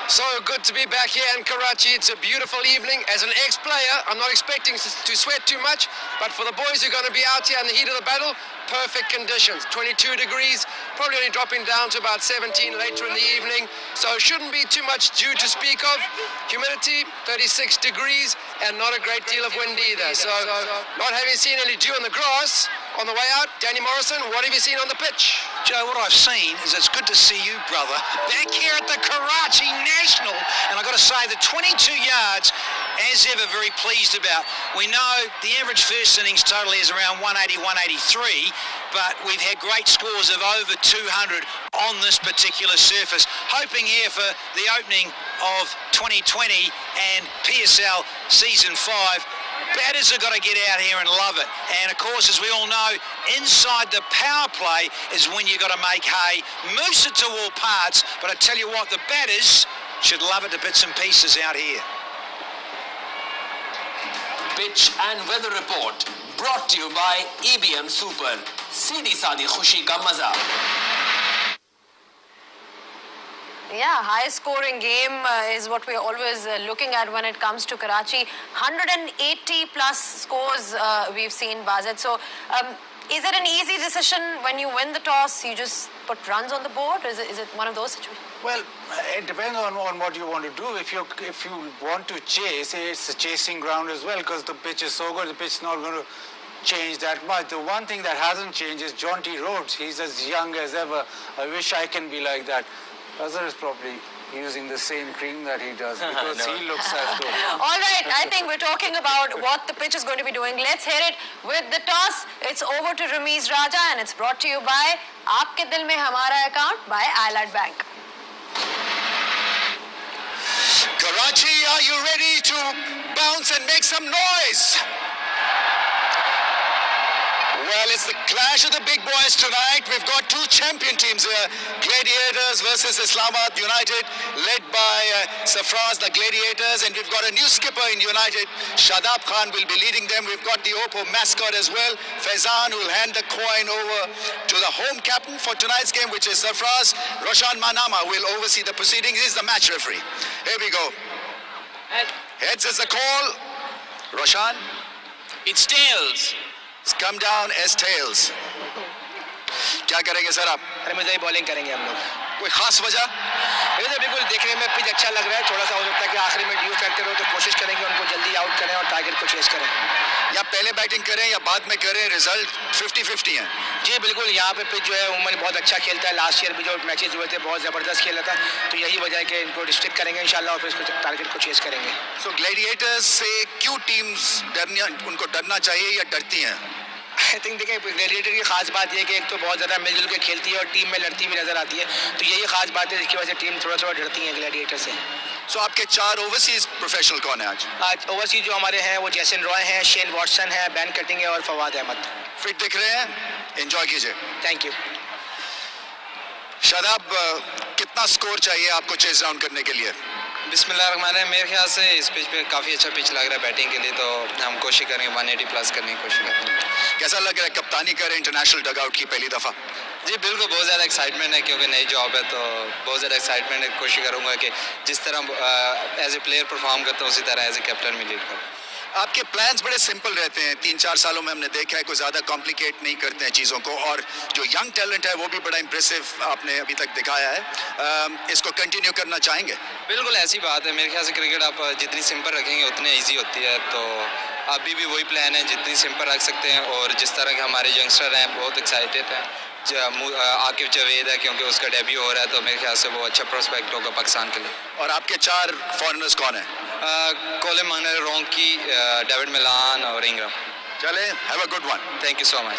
So good to be back here in Karachi. It's a beautiful evening. As an ex-player, I'm not expecting to sweat too much, but for the boys who are going to be out here in the heat of the battle, perfect conditions. 22 degrees, probably only dropping down to about 17 later in the evening, so shouldn't be too much dew to speak of. Humidity, 36 degrees, and not a great deal of wind either. So not having seen any dew on the grass, on the way out, Danny Morrison, what have you seen on the pitch? Joe, what I've seen is it's good to see you, brother, back here at the Karachi National. And I've got to say, the 22 yards as ever, very pleased about. We know the average first innings total is around 180, 183, but we've had great scores of over 200 on this particular surface. Hoping here for the opening of 2020 and PSL Season 5. Batters have got to get out here and love it. And of course, as we all know, inside the power play is when you've got to make hay. Moose it to all parts, but I tell you what, the batters should love it to bits and pieces out here. Pitch and weather report brought to you by EBM Super. सीधी सादी खुशी का मजा. Yeah, high scoring game is what we're always looking at when it comes to Karachi. 180 plus scores we've seen, Bazet. So is it an easy decision when you win the toss, you just put runs on the board? Is it one of those situations? Well, it depends on what you want to do. If you want to chase, it's a chasing ground as well, because the pitch is so good, the pitch is not going to change that much. The one thing that hasn't changed is Jaunty Rhodes. He's as young as ever. I wish I can be like that. Azhar is probably using the same cream that he does because he looks as good. All right, I think we're talking about what the pitch is going to be doing. Let's hear it with the toss. It's over to Ramiz Raja and it's brought to you by Aapke Dil Mein Hamara account by Allied Bank. Karachi, are you ready to bounce and make some noise? Well, it's the clash of the big boys tonight. We've got two champion teams here. Gladiators versus Islamabad United, led by Safraz, the Gladiators. And we've got a new skipper in United. Shadab Khan will be leading them. We've got the Oppo mascot as well. Faizan will hand the coin over to the home captain for tonight's game, which is Safraz. Roshan Manama will oversee the proceedings. He's the match referee. Here we go. Heads is the call. Roshan? It's tails. It's come down as tails. क्या करेंगे sir आप? अरे मुझे bowling करेंगे हम लोग. कोई खास वजह? मुझे तो बिल्कुल देखने में पिच अच्छा लग रहा है. थोड़ा सा हो सकता है कि आखिरी में ड्यू फैक्टर हो तो कोशिश करेंगे उनको जल्दी आउट करें और टारगेट को चेस करें. या पहले बैटिंग करें या बाद में करें, रिजल्ट 50-50 है. जी बिल्कुल, यहाँ पे पिच जो है उमन बहुत अच्छा खेलता है. लास्ट ईयर भी जो मैचेस हुए थे बहुत ज़बरदस्त खेला था. तो यही वजह है कि इनको डिस्ट्रिक्ट करेंगे इंशाल्लाह और फिर इसको टारगेट को चेस करेंगे. सो ग्लैडिएटर्स से क्यों टीम्स उनको डरना चाहिए या डरती हैं? आई थिंक देखिए, ग्लैडिएटर की खास बात यह है कि एक तो बहुत ज़्यादा मिलजुल के खेलती है और टीम में लड़ती भी नजर आती है. तो यही खास बात है जिसकी वजह से टीम थोड़ा डरती है ग्लैडिएटर से. सो आपके 4 ओवरसीज प्रोफेशनल कौन है आज? आज ओवरसीज जो हमारे हैं वो जैसन रॉय हैं, शेन वॉटसन है, बैन कटिंग है और फवाद अहमद. फिट दिख रहे हैं, एंजॉय कीजिए. Thank you. शादाब, कितना स्कोर चाहिए आपको चेस डाउन करने के लिए? बिस्मिल्लाहिर्रहमानिर्रहीम. मेरे ख्याल से इस पिच पे काफ़ी अच्छा पिच लग रहा है बैटिंग के लिए, तो हम कोशिश करेंगे 180 प्लस करने की कोशिश करेंगे. कैसा लग रहा है कप्तानी कर इंटरनेशनल डगआउट की पहली दफ़ा? जी बिल्कुल, बहुत ज़्यादा एक्साइटमेंट है क्योंकि नई जॉब है, तो बहुत ज़्यादा एक्साइटमेंट है. कोशिश करूँगा कि जिस तरह एज ए प्लेयर परफॉर्म करता हूँ उसी तरह एज ए कैप्टन भी लीड करूँ. आपके प्लान्स बड़े सिंपल रहते हैं. 3-4 सालों में हमने देखा है कोई ज़्यादा कॉम्प्लिकेट नहीं करते हैं चीज़ों को, और जो यंग टैलेंट है वो भी बड़ा इंप्रेसिव आपने अभी तक दिखाया है. इसको कंटिन्यू करना चाहेंगे? बिल्कुल ऐसी बात है. मेरे ख्याल से क्रिकेट आप जितनी सिंपल रखेंगे उतनी ईजी होती है, तो अभी भी वही प्लान है, जितनी सिंपल रख सकते हैं. और जिस तरह के हमारे यंगस्टर हैं बहुत एक्साइटेड हैं. आकिफ जावेद है क्योंकि उसका डेब्यू हो रहा है, तो मेरे ख्याल से वो अच्छा प्रोस्पेक्ट होगा पाकिस्तान के लिए. और आपके 4 फॉरेनर्स कौन हैं? कोले मानर, रोंकी, डेविड मिलान और इंग्रम. चले, have a good one. Thank you so much.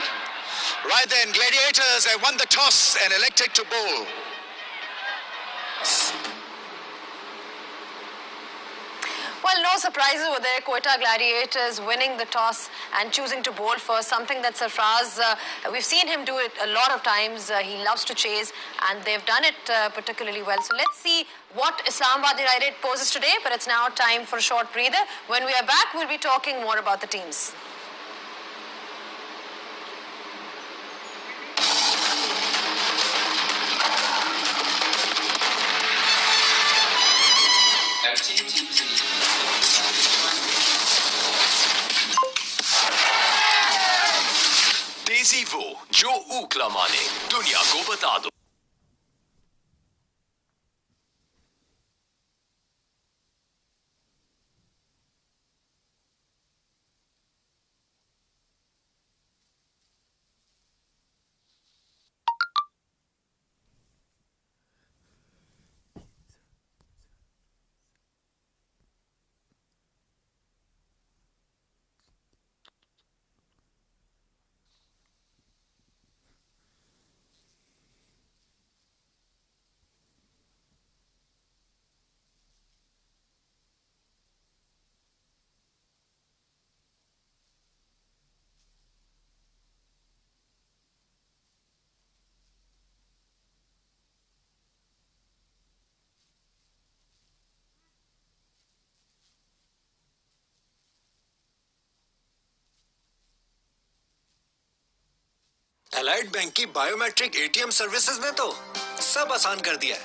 Right then, Gladiators have won the toss and elected to bowl. Well, no surprises were there. Quetta Gladiators winning the toss and choosing to bowl first, something that Sarfraz, we've seen him do it a lot of times. He loves to chase and they've done it particularly well. So let's see what Islamabad United poses today, but it's now time for a short breather. When we are back, we'll be talking more about the teams. तेजी वो जो Ookla माने, दुनिया को बता दो. Allied bank की biometric ATM services ने तो सब आसान कर दिया है।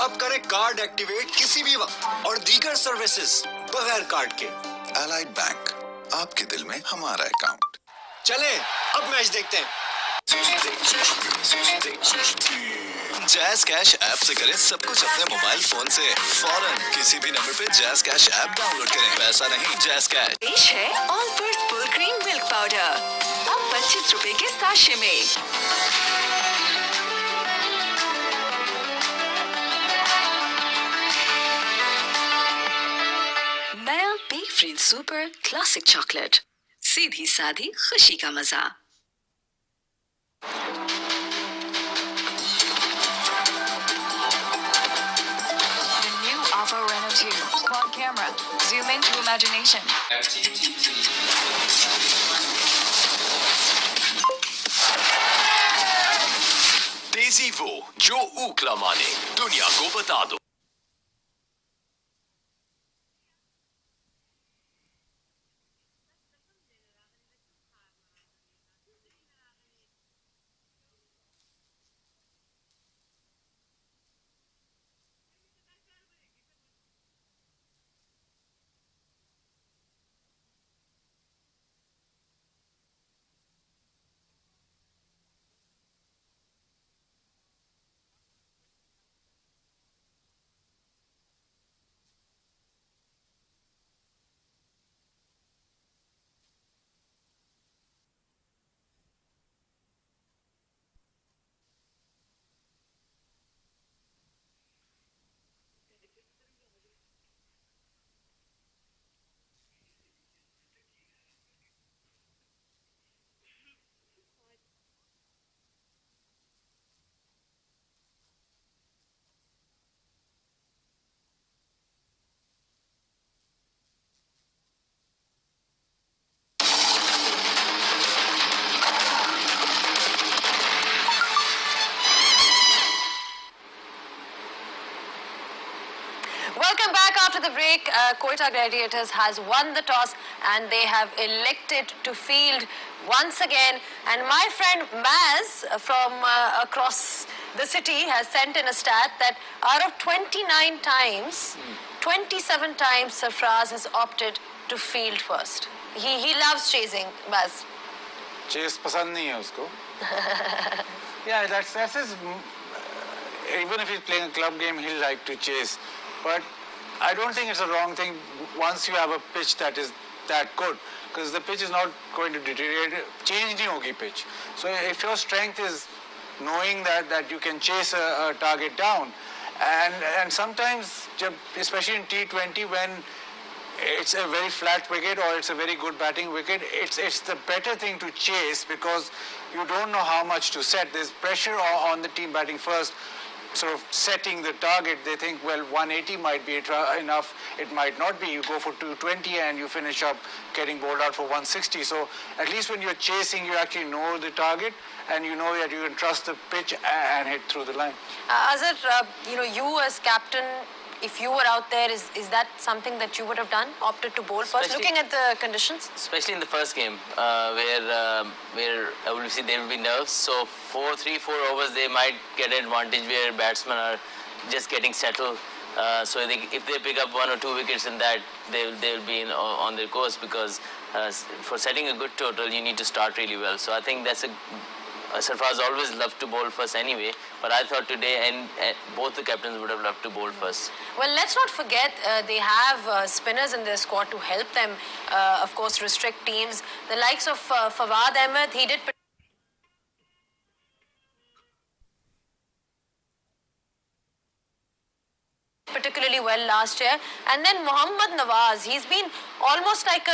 अब करें कार्ड एक्टिवेट किसी भी वक्त और दीगर सर्विसेज बगैर कार्ड के। एलाइड बैंक, आपके दिल में हमारा अकाउंट। चले अब मैच देखते हैं। जैज कैश ऐप से करें सब कुछ अपने मोबाइल फोन से फौरन किसी भी नंबर पे जैज कैश ऐप डाउनलोड करें। पैसा नहीं, जैज कैश। पेश है Olpers full cream milk powder, अब 25 रुपए के साशे में। नया B free super classic chocolate, सीधी साधी खुशी का मजा। Alpha Renault 2 quad camera, zoom into imagination. तेजी वो जो ऊकला माने, दुनिया को बता दो। Welcome back after the break. Quetta Gladiators has won the toss and they have elected to field once again. And my friend Maz from across the city has sent in a stat that out of 29 times, 27 times Sarfraz has opted to field first. He loves chasing, Maz. Chase पसंद नहीं है उसको. Yeah, that's his. Even if he's playing a club game, he'll like to chase. But I don't think it's a wrong thing once you have a pitch that is that good, because the pitch is not going to deteriorate. Change नहीं होगी pitch. So if your strength is knowing that you can chase a target down, and sometimes, especially in T20 when it's a very flat wicket or it's a very good batting wicket, it's the better thing to chase because you don't know how much to set. There's pressure on the team batting first, sort of setting the target. They think, well, 180 might be enough. It might not be. You go for 220 and you finish up getting bowled out for 160. So at least when you're chasing, you actually know the target and you know that you can trust the pitch and hit through the line. Azhar, you as captain, if you were out there, is that something that you would have done? Opted to bowl first, looking at the conditions? Especially in the first game, where obviously there will be nerves. So 3-4 overs, they might get an advantage where batsmen are just getting settled. So if they pick up 1 or 2 wickets in that, they will be on their course, because for setting a good total, you need to start really well. So I think that's Sarfraz always loved to bowl first anyway, but I thought today and both the captains would have loved to bowl first. Well, let's not forget they have spinners in their squad to help them, of course, restrict teams. The likes of Fawad Ahmed, he did particularly well last year. And then Mohammad Nawaz, he's been almost like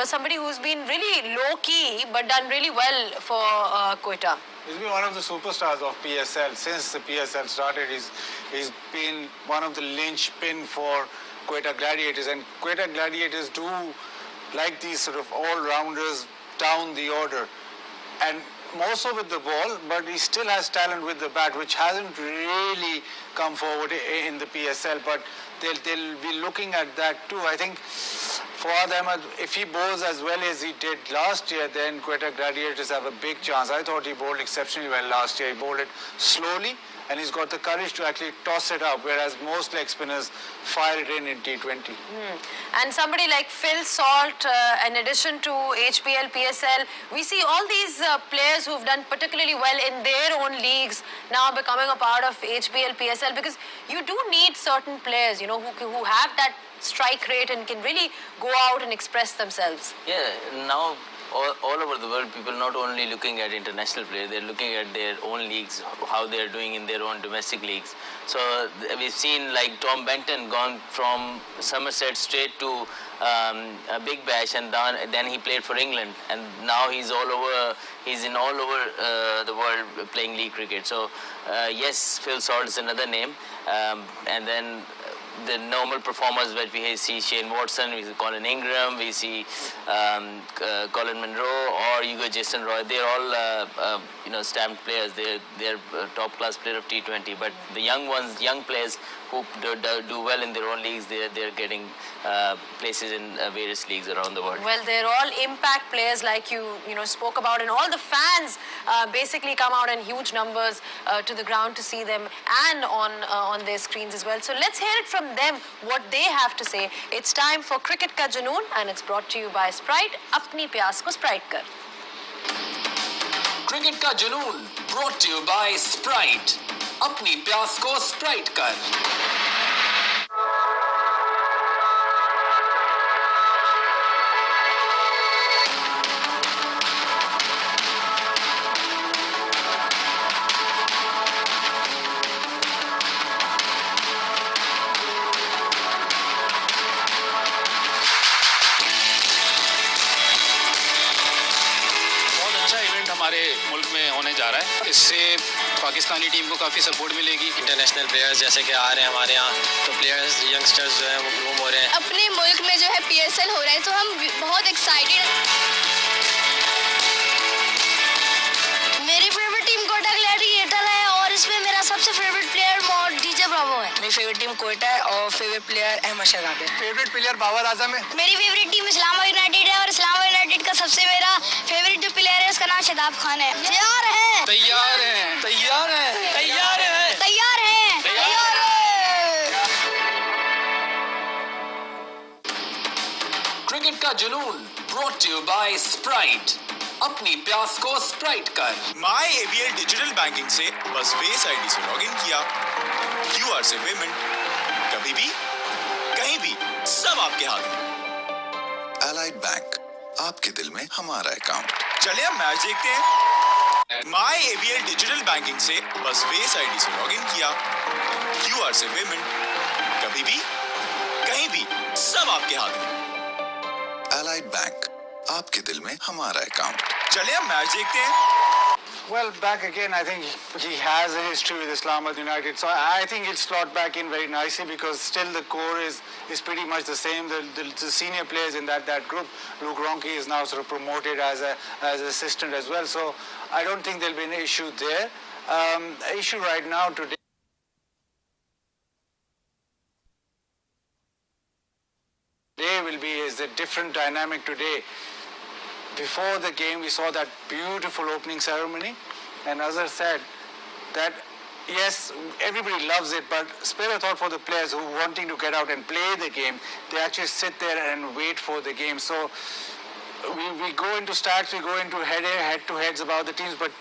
somebody who's been really low-key but done really well for Quetta. He's been one of the superstars of PSL. Since the PSL started, he's been one of the linchpin for Quetta Gladiators. And Quetta Gladiators do like these sort of all-rounders down the order. And more so with the ball, but he still has talent with the bat, which hasn't really come forward in the PSL. But they'll be looking at that too. I think Fawad Ahmed, if he bowls as well as he did last year, then Quetta Gladiators have a big chance. I thought he bowled exceptionally well last year. He bowled it slowly, and he's got the courage to actually toss it up, whereas most leg spinners fire it in T20. And somebody like Phil Salt, in addition to HBL PSL, we see all these players who've done particularly well in their own leagues now becoming a part of HBL PSL, because you do need certain players, who have that strike rate and can really go out and express themselves. Yeah, now all over the world, people not only looking at international players, they're looking at their own leagues, how they're doing in their own domestic leagues. So we've seen like Tom Benton gone from Somerset straight to a Big Bash, and then he played for England, and now he's in all over the world playing league cricket. So yes, Phil Salt is another name, and then the normal performers that we see Shane Watson, we see Colin Ingram, we see Colin Munro, or you go Jason Roy. They're all stamped players. They're top class player of T20. But the young players who do well in their own leagues, they're getting places in various leagues around the world. Well, they're all impact players like you spoke about, and all the fans basically come out in huge numbers to the ground to see them, and on their screens as well. So let's hear it from them, what they have to say. It's time for Cricket Ka Junoon, and it's brought to you by Sprite. Apni प्यास को Sprite कर. Cricket का जुनून brought to you by Sprite. अपनी प्यास को Sprite कर. हमारे मुल्क में होने जा रहा है. इससे पाकिस्तानी टीम को काफ़ी सपोर्ट मिलेगी. इंटरनेशनल प्लेयर्स जैसे कि आ रहे हैं हमारे यहाँ, तो प्लेयर्स यंगस्टर्स जो हैं वो ग्रूम हो रहे हैं. अपने मुल्क में जो है PSL हो रहा है, तो हम बहुत एक्साइटेड हैं. मेरी फेवरेट टीम कोटा ग्लैडिएटर है, और इसमें मेरा सबसे फेवरेट प्लेयर डीजे ब्रावो है. मेरी फेवरेट टीम कोटा है, और फेवरेट प्लेयर अहमद शहजाद है. फेवरेट प्लेयर बाबर आजम है. मेरी फेवरेट टीम इस्लामाबाद यूनाइटेड है, और इस्लामाबाद यूनाइटेड का सबसे मेरा फेवरेट जो प्लेयर है उसका नाम शदाब खान है. तैयार है, तैयार हैं, तैयार हैं, तैयार है, तैयार है, तैयार है. क्रिकेट का जुनून brought to you by Sprite. अपनी प्यास को Sprite कर. माय ABL डिजिटल बैंकिंग से बस फेस आईडी से लॉगिन किया, QR से पेमेंट, कभी भी कहीं भी सब आपके हाथ में. एलाइड बैंक, आपके दिल में हमारा अकाउंट. चलिए अब मैच देखते हैं. माय ABL डिजिटल बैंकिंग से बस फेस आईडी से लॉगिन किया, QR से पेमेंट, कभी भी कहीं भी सब आपके हाथ में. एलाइड बैंक, आपके दिल में हमारा अकाउंट. चलिए अब मैच देखते हैं. Well, back again, I think he has a history with Islamabad United, so I think he'll slot back in very nicely, because still the core is pretty much the same. The senior players in that group, Luke Ronke is now sort of promoted as an assistant as well, so I don't think there'll be an issue there. Issue right now today will be is a different dynamic today. Before the game, we saw that beautiful opening ceremony, and Azhar said that yes, everybody loves it, but spare a thought for the players who are wanting to get out and play the game. They actually sit there and wait for the game. So we go into stats, we go into head-to-heads about the teams, but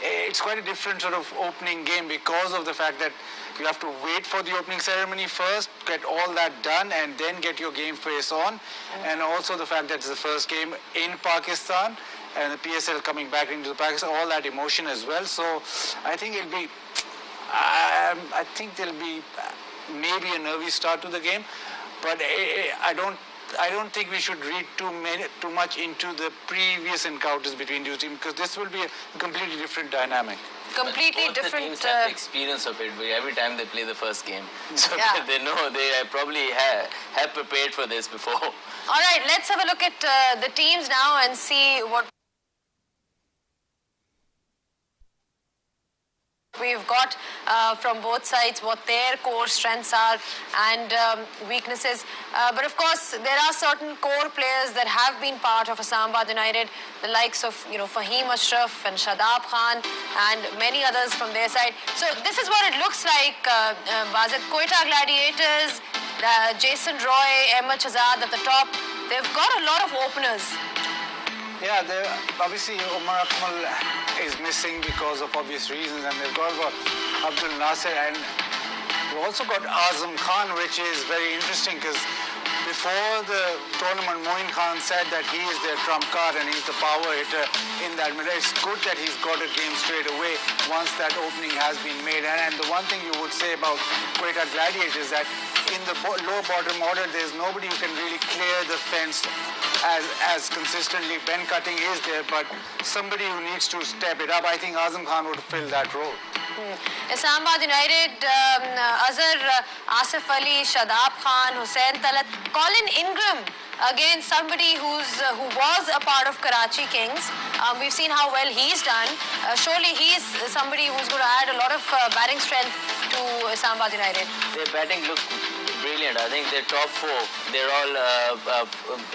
it's quite a different sort of opening game, because of the fact that you have to wait for the opening ceremony first, get all that done, and then get your game face on. And also the fact that it's the first game in Pakistan, and the PSL coming back into Pakistan, all that emotion as well. So I think it'll be, I think there'll be maybe a nervy start to the game, but I don't think we should read too much into the previous encounters between two teams, because this will be a completely different dynamic. Completely Both different. The teams have the experience of it every time they play the first game, so Yeah. they know they probably have prepared for this before. All right, let's have a look at the teams now and see what We've got from both sides what their core strengths are and weaknesses. But of course, there are certain core players that have been part of Islamabad United, the likes of Fahim Ashraf and Shadab Khan and many others from their side. So this is what it looks like. Bazat Quetta Gladiators, Jason Roy, Ahmed Shahzad at the top. They've got a lot of openers. Yeah, obviously Umar Akmal is missing because of obvious reasons, and they've got Abdul Nasser, and we've also got Azam Khan, which is very interesting because before the tournament, Moin Khan said that he is their trump card and he's the power hitter in that middle. It's good that he's got a game straight away once that opening has been made. And the one thing you would say about Quetta Gladiators is that in the low bottom order, there's nobody who can really clear the fence as consistently. Ben Cutting is there, but somebody who needs to step it up. I think Azam Khan would fill that role. Islamabad United, Azhar, Asif Ali, Shadab Khan, Hussain Talat, Colin Ingram, again somebody who was a part of Karachi Kings. We've seen how well he's done. Surely he's somebody who's going to add a lot of batting strength to Islamabad United. Their batting looks brilliant. I think their top four, they're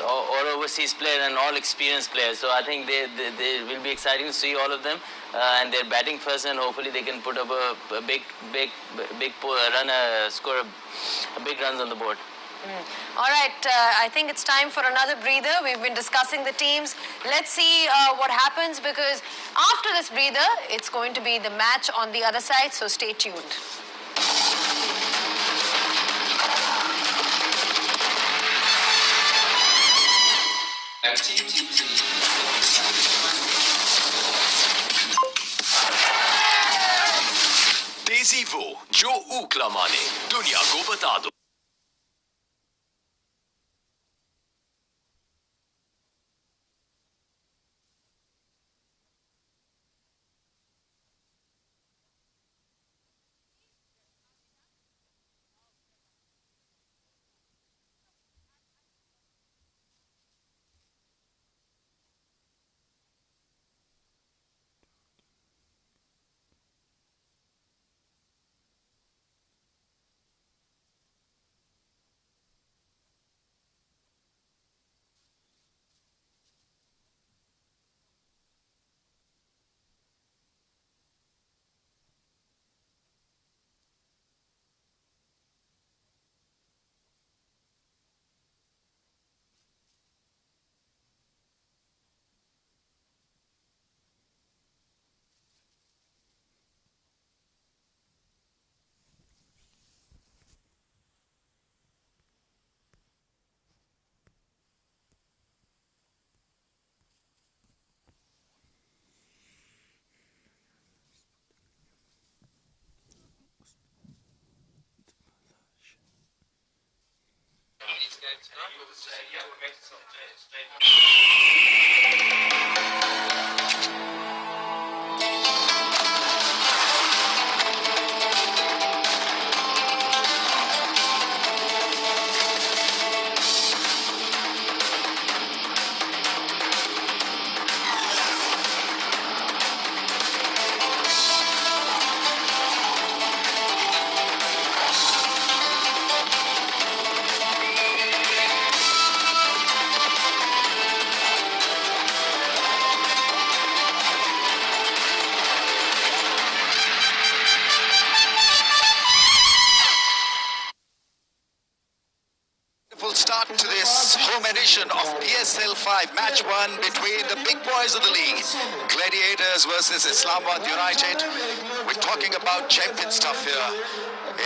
all overseas players and all experienced players. So I think they will be exciting to see all of them. And they're batting first, and hopefully they can put up a big run, score a big runs on the board. All right, I think it's time for another breather. We've been discussing the teams. Let's see what happens, because after this breather, it's going to be the match on the other side, so stay tuned. तेजी वो जो Ookla माने दुनिया को बता दो। Start to this home edition of PSL5 match 1 between the big boys of the league, Gladiators versus Islamabad United. We're talking about champion stuff here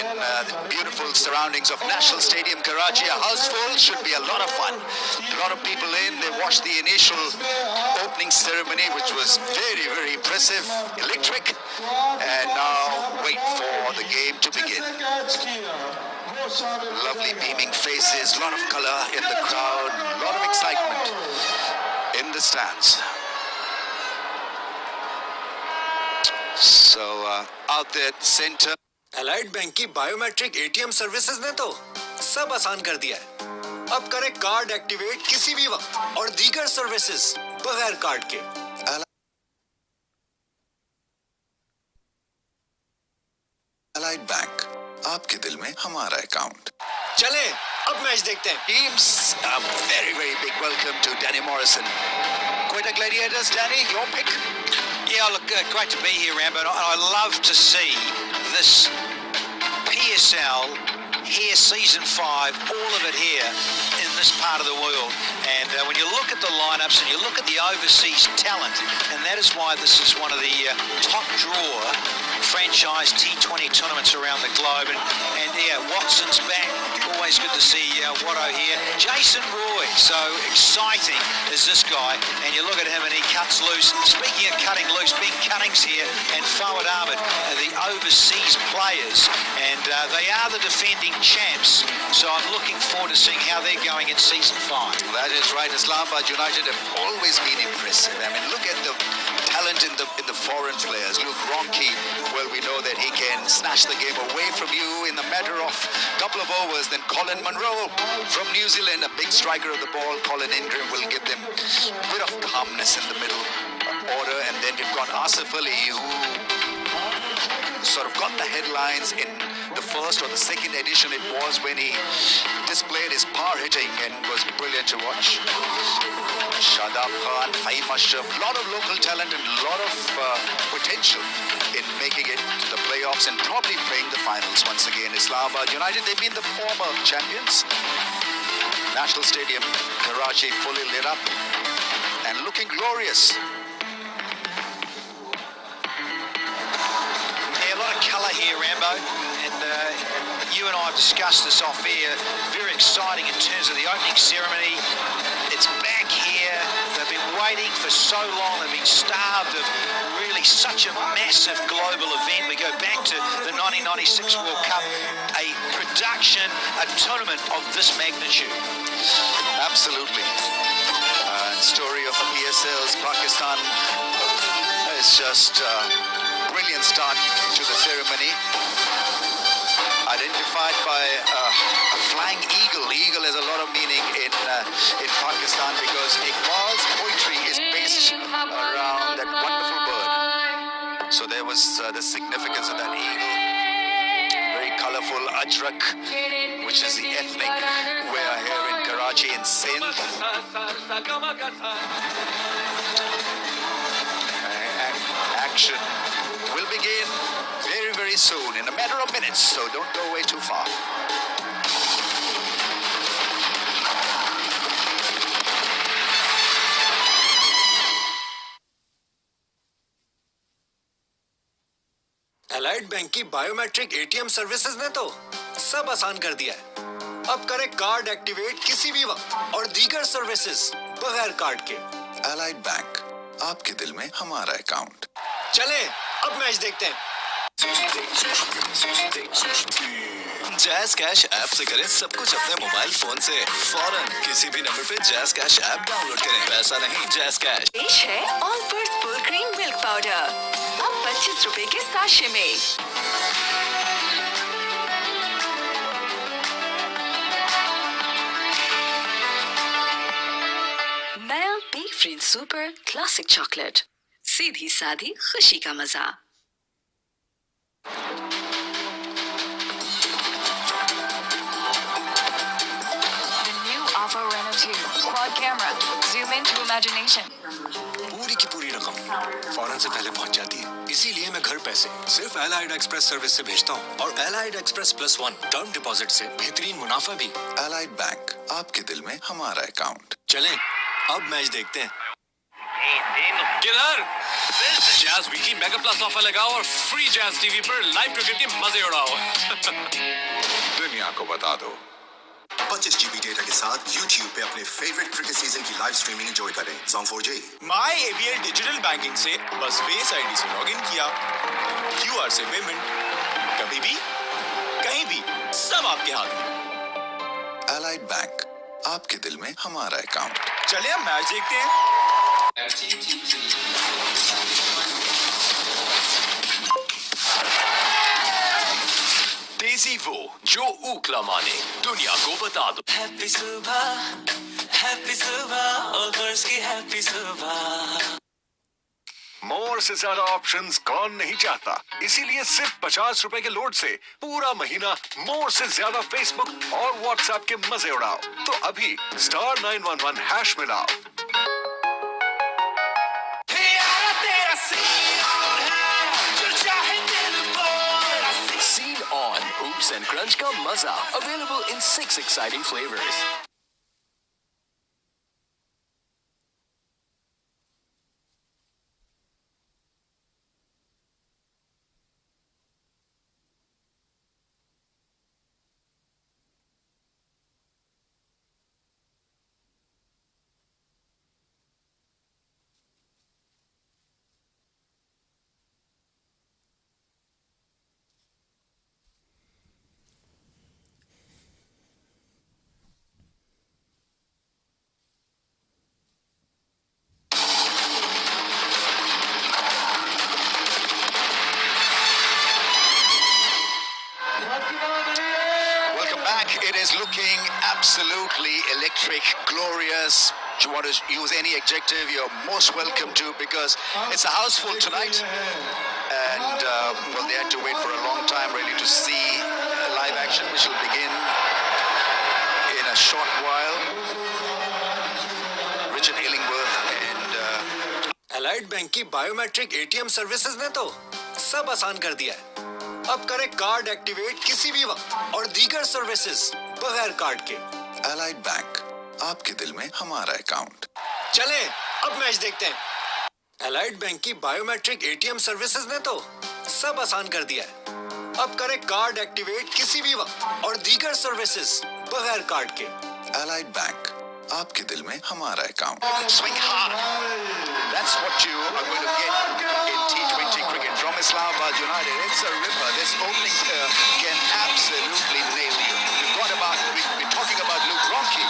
in the beautiful surroundings of National Stadium, Karachi. A house full, should be a lot of fun. A lot of people in. They watched the initial opening ceremony, which was very, very impressive, electric, and now wait for the game to begin. Lovely beaming faces, a lot of color in the crowd, a lot of excitement in the stands. So out there at the center. Allied bank की biometric ATM services ने तो सब आसान कर दिया है। अब करें कार्ड एक्टिवेट किसी भी वक्त और दीगर सर्विसेज बगैर कार्ड के। Allied Bank, आपके दिल में हमारा अकाउंट। चले अब मैच देखते हैं। Teams, a very, very big welcome to Danny Morrison. Quetta Gladiators, Danny, your pick? Yeah, look, great to be here, Rambo. I love to see this PSL here, season 5, all of it here in this part of the world. And when you look at the lineups and you look at the overseas talent, and that is why this is one of the top draw franchise T20 tournaments around the globe. And yeah, Watson's back. Always good to see Watto here. Jason Roy, so exciting is this guy. And you look at him and he cuts loose. Speaking of cutting loose, Ben Cunning's here and Fawad Ahmed, the overseas players. And they are the defending champs. So I'm looking forward to seeing how they're going in season 5. That is right. Islamabad United have always been impressive. I mean, look at the talent in the foreign players. Luke Ronchi, well, we know that he can snatch the game away from you in the matter of a couple of overs. Then Colin Munro from New Zealand, a big striker of the ball. Colin Ingram will give them a bit of calmness in the middle order. And then you've got Asif Ali, who sort of got the headlines in the first or the second edition it was when he displayed his power hitting and was brilliant to watch. Shadab Khan, Fahim Ashraf, a lot of local talent and a lot of potential in making it to the playoffs and probably playing the finals once again. Islamabad United, they've been the former champions. National Stadium, Karachi, fully lit up and looking glorious. Yeah, a lot of colour here, Rambo. And you and I have discussed this off air. Very exciting in terms of the opening ceremony. It's back here. They've been waiting for so long. They've been starved of really such a massive global event. We go back to the 1996 World Cup, a production, a tournament of this magnitude. Absolutely. Story of the PSL's Pakistan is just a brilliant start to the ceremony. Identified by a flying eagle. Eagle has a lot of meaning in Pakistan because Iqbal's poetry is based around that wonderful bird. So there was the significance of that eagle. Very colorful ajrak, which is the ethnic wear here in Karachi and Sindh. Action will begin very, very soon, in a matter of minutes, so don't go away too far. Allied bank की biometric ATM services ने तो सब आसान कर दिया है। अब करें कार्ड एक्टिवेट किसी भी वक्त और दीगर सर्विसेज बगैर कार्ड के। एलाइड बैंक, आपके दिल में हमारा अकाउंट। चले अब मैच देखते हैं। जैज़ कैश ऐप से करें सब कुछ अपने मोबाइल फोन से फौरन किसी भी नंबर पे जैज़ कैश ऐप डाउनलोड करें। पैसा नहीं, जैज़ कैश। पेश है Olpers full cream milk powder अब 25 रुपए के साशे में। नया B free super classic chocolate, सीधी सादी खुशी का मजा। Quad camera, zoom into imagination. पूरी की पूरी रकम फौरन से पहले पहुंच जाती है। इसीलिए मैं घर पैसे सिर्फ एलाइड एक्सप्रेस सर्विस से भेजता हूँ और एलाइड एक्सप्रेस +1 टर्म डिपॉजिट से बेहतरीन मुनाफा भी। एलाइड बैंक, आपके दिल में हमारा अकाउंट। चलें अब मैच देखते हैं। किधर? Jazz weekly mega plus offer लगाओ और फ्री जैज़ टीवी पर लाइव क्रिकेट के मजे उड़ाओ। दुनिया को बता दो। 25 GB डेटा के साथ YouTube पे अपने फेवरेट क्रिकेट सीजन की लाइव स्ट्रीमिंग एंजॉय करें। Song 4J। My ABL digital banking से बस फेस आईडी से लॉगिन किया, QR से पेमेंट, कभी भी कहीं भी सब आपके हाथ में। एलाइड बैंक, आपके दिल में हमारा अकाउंट। चले अब मैच देखते हैं। तेजी वो जो ऊकला माने, दुनिया को बता दो। हैप्पी सुबह ऑल पर्स की हैप्पी सुबह। More से ज्यादा ऑप्शंस कौन नहीं चाहता। इसीलिए सिर्फ 50 रुपए के लोड से पूरा महीना मोर से ज्यादा फेसबुक और व्हाट्सएप के मजे उड़ाओ। तो अभी *911# मिलाओ। Scene on Hoops and Crunch का मजा, available in 6 exciting flavors. It is looking absolutely electric, glorious. If you want to use any adjective, you're most welcome to, because it's a house full tonight. And, well, they had to wait for a long time really to see live action, which will begin in a short while. Richard Illingworth and... Allied Bank की biometric ATM services ने तो सब आसान कर दिया है। अब करें कार्ड एक्टिवेट किसी भी वक्त और दीगर सर्विसेज बगैर कार्ड के। Allied Bank, आपके दिल में हमारा अकाउंट। चले अब मैच देखते हैं। Allied Bank की बायोमेट्रिक ATM सर्विसेज ने तो सब आसान कर दिया है। अब करें कार्ड एक्टिवेट किसी भी वक्त और दीगर सर्विसेज बगैर कार्ड के। Allied Bank, आपके दिल में हमारा account. Swing hard. That's what you are going to get in T20 cricket from Islamabad United. It's a ripper. This opening pair can absolutely nail you. We've got about, we're talking about Luke Ronchi.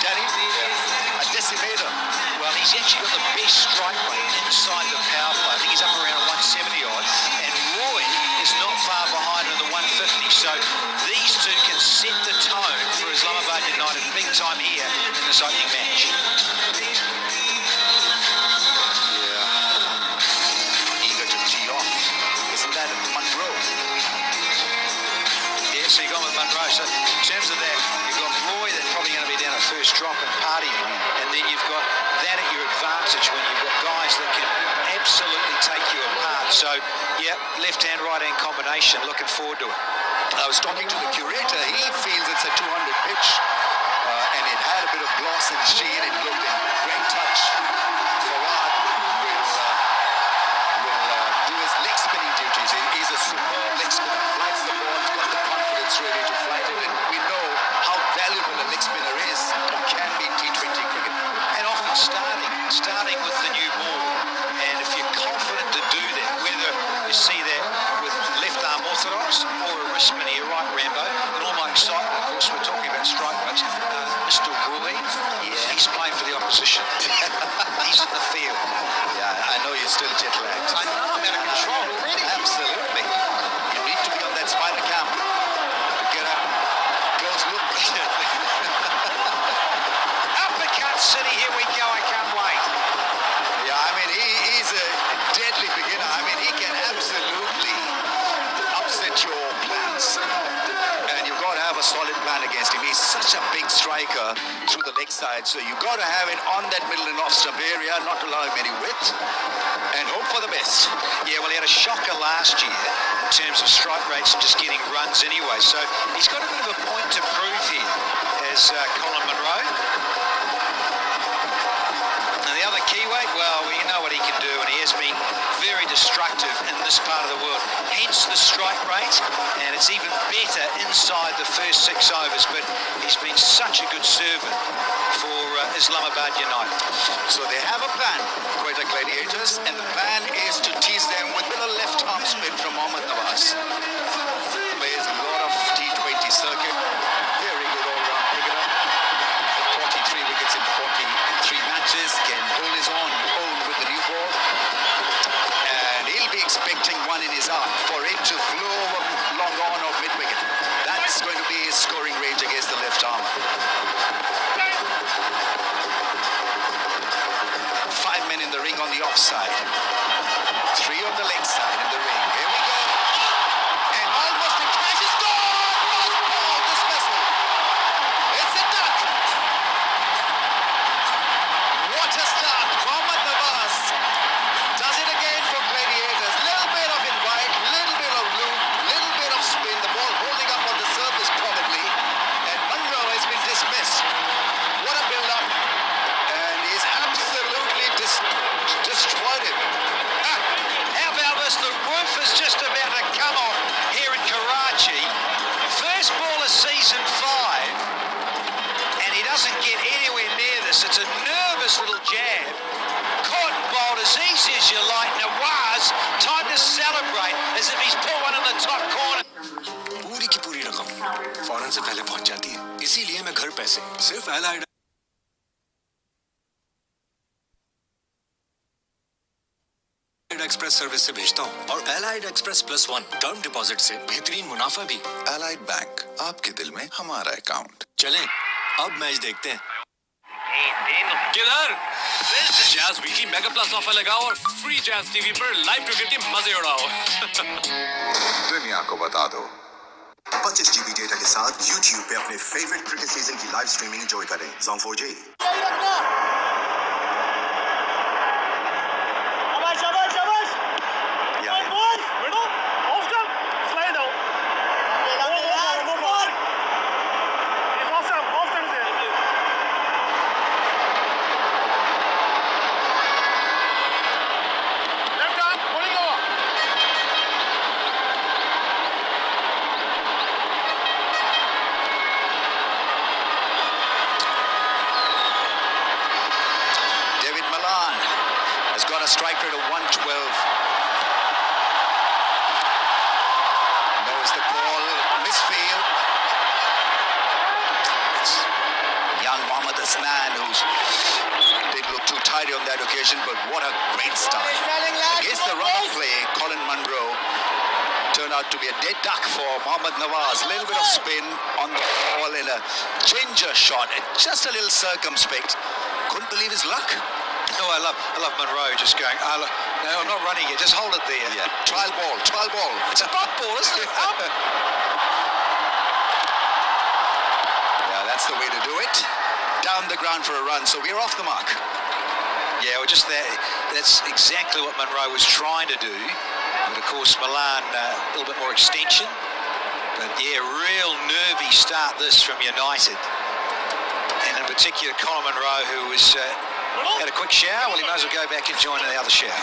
Danny, a decimator. Well, he's actually got the best strike rate inside the power play. I think he's up around 170 odd. And Roy is not far behind in the 150. So these two can set the tone for Islamabad United big time here in this opening match. Eager to tee off. Isn't that Monroe? Yeah, so you've gone with Monroe. So in terms of that, you've got Roy that's probably going to be down at first drop and partying. And then you've got that at your advantage when you've got guys that can absolutely take you apart. So, yeah, left-hand, right-hand combination. Looking forward to it. I was talking to the curator. He feels it's a 200 pitch. And it had a bit of gloss in the sheen. It looked in great touch. Fawad will do his leg spinning duties. He's a superb leg spinner. Flights the ball, got the confidence really to flight it. And we know how valuable a leg spinner is or can be in T20 cricket. And often starting with the new ball. And if you're confident to do that, whether you see that with left arm orthodox or a wrist spinner, you're right, Rambo. And all my excitement, of course, we're talking about strike rates. Mr. Roy, he's playing for the opposition. He's in the field. Yeah, I know you're still jet lagged. I know, I'm out of control already. Absolutely. You need to be on that spider cam to get a close look. Uppercut City, here we go, I can't wait. Yeah, I mean, he's a deadly beginner. I mean, he can absolutely upset your plans. And you've got to have a solid plan against him. He's such a big striker through the leg side. So you've got to have it on that middle and off stump area, not allow him any width, and hope for the best. Yeah, well, he had a shocker last year in terms of strike rates and just getting runs anyway. So he's got a bit of a point to prove here as Colin Monroe. And the other keyweight, well, you know what he can do, and he has been very destructive in this part of the world. Hence the strike rate, and it's even better inside the first 6 overs. But he's been such a good servant for Islamabad United. So they have a plan, Quetta Gladiators, and the plan is to tease them with a left arm spin from Mohammad Nawaz. Plays a lot of T20 circuit. Very good all-round cricketer. 43 wickets in 43 matches. Can hold his own with the new ball. And he'll be expecting one in his arm for it to flow long on or mid-wicket. That's going to be his scoring range against the left arm. 5 men in the ring on the offside. a nervous little jab. Caught and bowled as easy as you like. Nawaz, time to celebrate as if he's put one in the top corner. पूरी की पूरी रकम फौरन से पहले पहुंच जाती है, इसीलिए मैं घर पैसे सिर्फ एलाइड एक्सप्रेस सर्विस से भेजता हूँ और एलाइड एक्सप्रेस +1 टर्म डिपॉजिट से बेहतरीन मुनाफा भी। एलाइड बैंक, आपके दिल में हमारा अकाउंट। चलें, अब मैच देखते हैं। किधर? Jazz weekly mega plus offer लगाओ और फ्री जैज टीवी पर लाइव क्रिकेट के मजे उड़ाओ। दुनिया को बता दो। 25 GB डेटा के साथ YouTube पे अपने फेवरेट क्रिकेट सीजन की लाइव स्ट्रीमिंग एंजॉय करें। Zone 4G। Strike rate of 112. Knows the ball, misfield. It's young Mohammad Hasnan, who didn't look too tidy on that occasion, but what a great start. Against the run of play, Colin Munro turned out to be a dead duck for Mohammad Nawaz. A little bit of spin on the ball in a ginger shot, and just a little circumspect. Couldn't believe his luck. Oh, I love Monroe just going, no, I'm not running it, just hold it there. Yeah, trial ball. It's a butt ball, isn't it? Yeah, that's the way to do it. Down the ground for a run, so we're off the mark. Yeah, well, just that's exactly what Monroe was trying to do. But of course, Milan, a little bit more extension. But yeah, real nervy start this from United. And in particular, Colin Munro, who was... had a quick shower. Well, he might as well go back and join the other shower.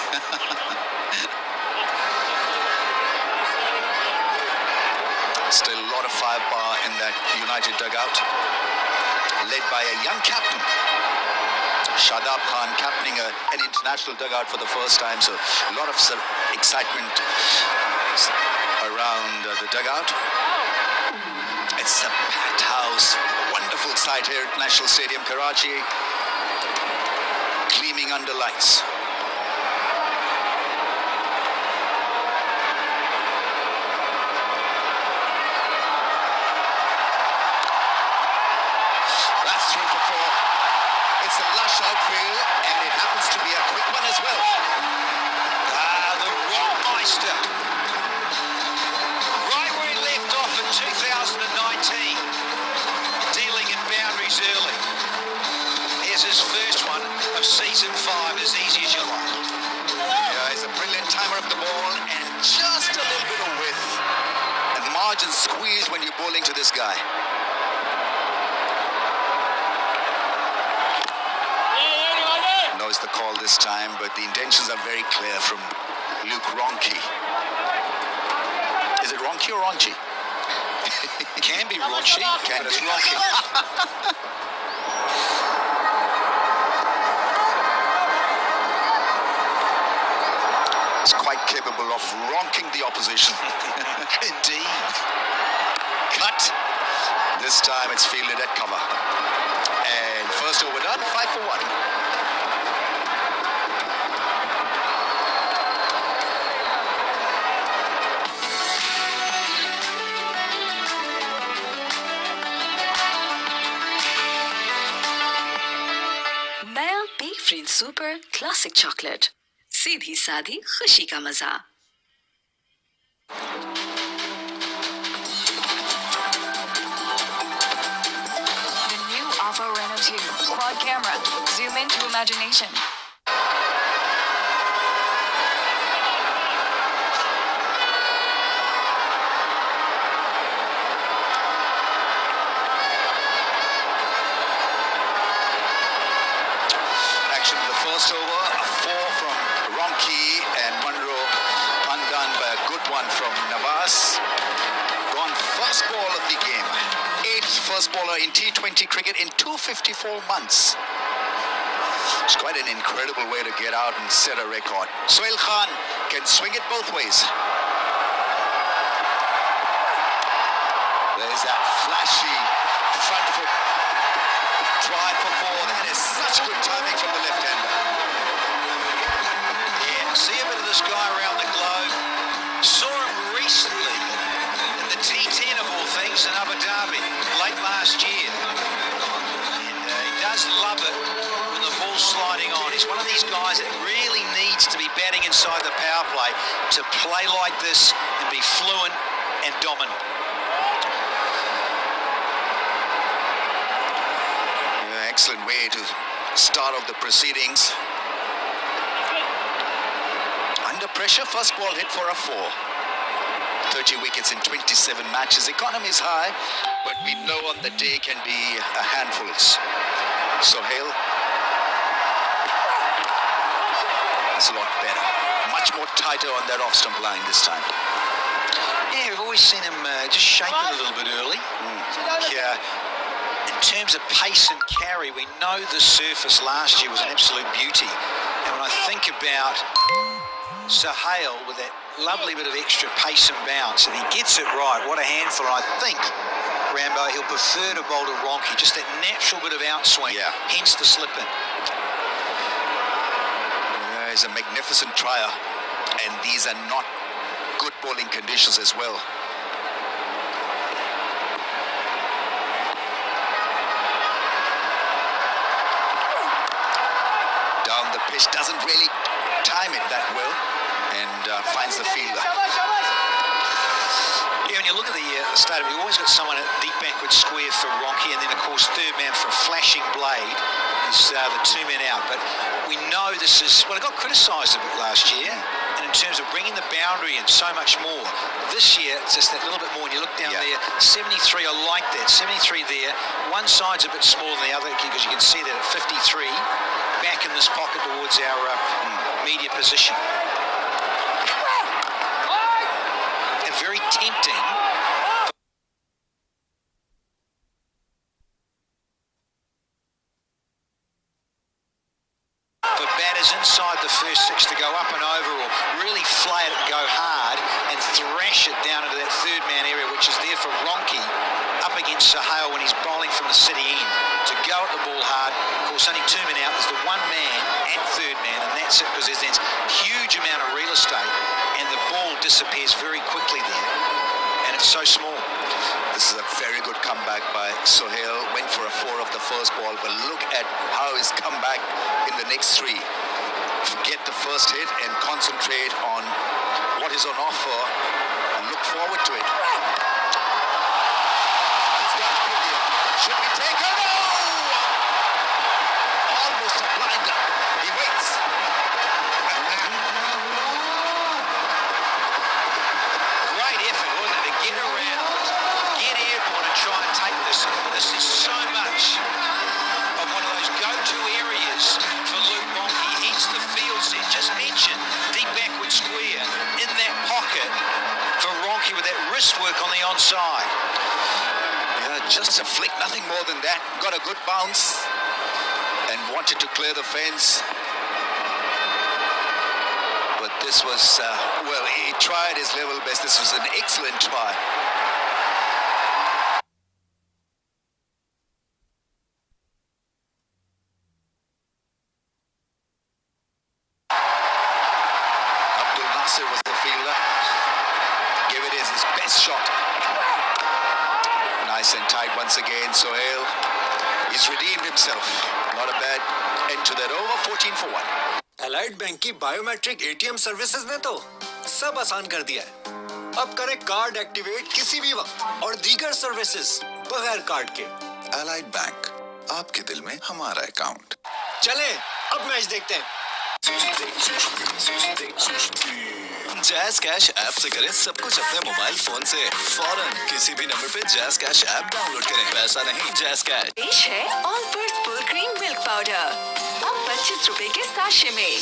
Still a lot of firepower in that United dugout, led by a young captain, Shadab Khan, captaining an international dugout for the first time. So a lot of excitement around the dugout. It's a packed house. Wonderful sight here at National Stadium, Karachi. Gleaming under lights. That's 3 for 4. It's a lush outfield, and it happens to be a quick one as well. The Rottmeister. Right where he left off in 2019. Dealing in boundaries early. Here's his first one of season 5, as easy as you like. Yeah, he's a brilliant timer of the ball and just a little bit of width. And margin squeeze when you're bowling to this guy. Knows the call this time, but the intentions are very clear from Luke Ronchi. Is it Ronchi or Ronchi? It can be Ronchi, Can but it's be. Ronchi. Is quite capable of ronking the opposition. Indeed. Cut. This time it's fielded at cover. And first over done, 5 for 1. नया B free super classic chocolate, सीधी सादी खुशी का मजा। The new Alfa Renault 2 quad camera. Zoom into imagination. Action in the first over, a 4 from Ronchi and Munro, undone by a good one from Nawaz. Gone first ball of the game. 8th first baller in T20 cricket in 254 months. It's quite an incredible way to get out and set a record. Sohail Khan can swing it both ways. There's that flashy front foot try for four. That is such good timing from the left-hander. Yeah, see a bit of this guy around the globe. Saw him recently in the T10 of all things in Abu Dhabi late last year. And he does love it when the ball's sliding on. He's one of these guys that really needs to be batting inside the power play to play like this and be fluent and dominant. Excellent way to start off the proceedings. Under pressure, first ball hit for a 4. 30 wickets in 27 matches. Economy is high, but we know on the day can be a handfuls. Sohail. It's a lot better. Much more tighter on that off-stump line this time. Yeah, we've always seen him just shake it a little bit early. Yeah. In terms of pace and carry, we know the surface last year was an absolute beauty. And when I think about Sohail with that lovely bit of extra pace and bounce, and he gets it right, what a handful. I think, Rambo, he'll prefer to bowl to Ronke, just that natural bit of outswing, hence the slip-in. He's a magnificent trier, and these are not good bowling conditions as well. Down the pitch, doesn't really time it that well, and finds the fielder. Yeah, when you look at the stadium, you've always got someone at deep backward square for Ronke, and then of course third man for flashing blade is the 2 men out. But we know this is, well, it got criticised a bit last year, and in terms of bringing the boundary in so much more. This year, it's just that little bit more. When you look down there, 73, I like that. 73 there. One side's a bit smaller than the other, because you can see that at 53, back in this pocket towards our media position. And very tempting. For batters inside the first 6 to go up and over, or really flay it and go hard and thrash it down into that third man area, which is there for Ronke up against Sohail when he's bowling from the city end. To go at the ball hard, of course only 2 men out, there's the 1 man at third man, and that's it, because there's this huge amount of real estate and the ball disappears very quickly there, and it's so small. This is a very good comeback by Sohail. Went for a 4 of the first ball, but look at how he's come back in the next 3. Forget the first hit and concentrate on what is on offer and look forward to it. Should be taken. Oh! Almost a blinder. He waits. Great effort, wasn't it, to get around, get airborne and try and take this. This is so much of one of those go-to areas for Luke Ronke. He hits the field set, just mentioned, deep backward square in that pocket for Ronke with that wrist work on the onside. Just a flick, nothing more than that. Got a good bounce and wanted to clear the fence. But this was, well, he tried his level best. This was an excellent try. Abdul Nasir was the fielder. Gave it his best shot. Nice and tight once again. Sohail, he's redeemed himself. Not a bad end to that over. 14 for 1. Allied bank की biometric ATM services ने तो सब आसान कर दिया है। अब करें कार्ड एक्टिवेट किसी भी वक्त और दीगर सर्विसेज बगैर कार्ड के। एलाइड बैंक, आपके दिल में हमारा अकाउंट। चलें, अब मैच देखते हैं। जैज़ कैश ऐप से करें सब कुछ अपने मोबाइल फोन से फौरन किसी भी नंबर पे जैज़ कैश ऐप डाउनलोड करें। पैसा नहीं, जैज़ कैश। पेश है Olpers full cream milk powder, अब 25 रुपए के साशे में।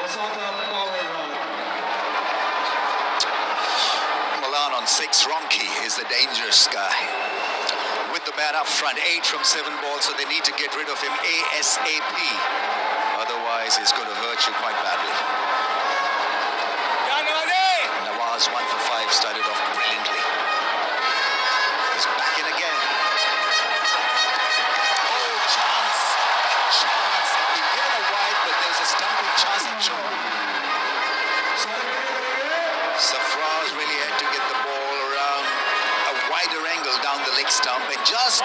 Osaka 6, Ronki is the dangerous guy. With the bat up front, 8 from 7 balls, so they need to get rid of him ASAP. Otherwise, it's going to hurt you quite badly. Nawaz 1 for 5 started off brilliantly. He's back in again. Oh, chance. Chance. He's given a wide, but there's a stumping chance at short. Safraz really had to get the ball around a wider angle down the leg stump and just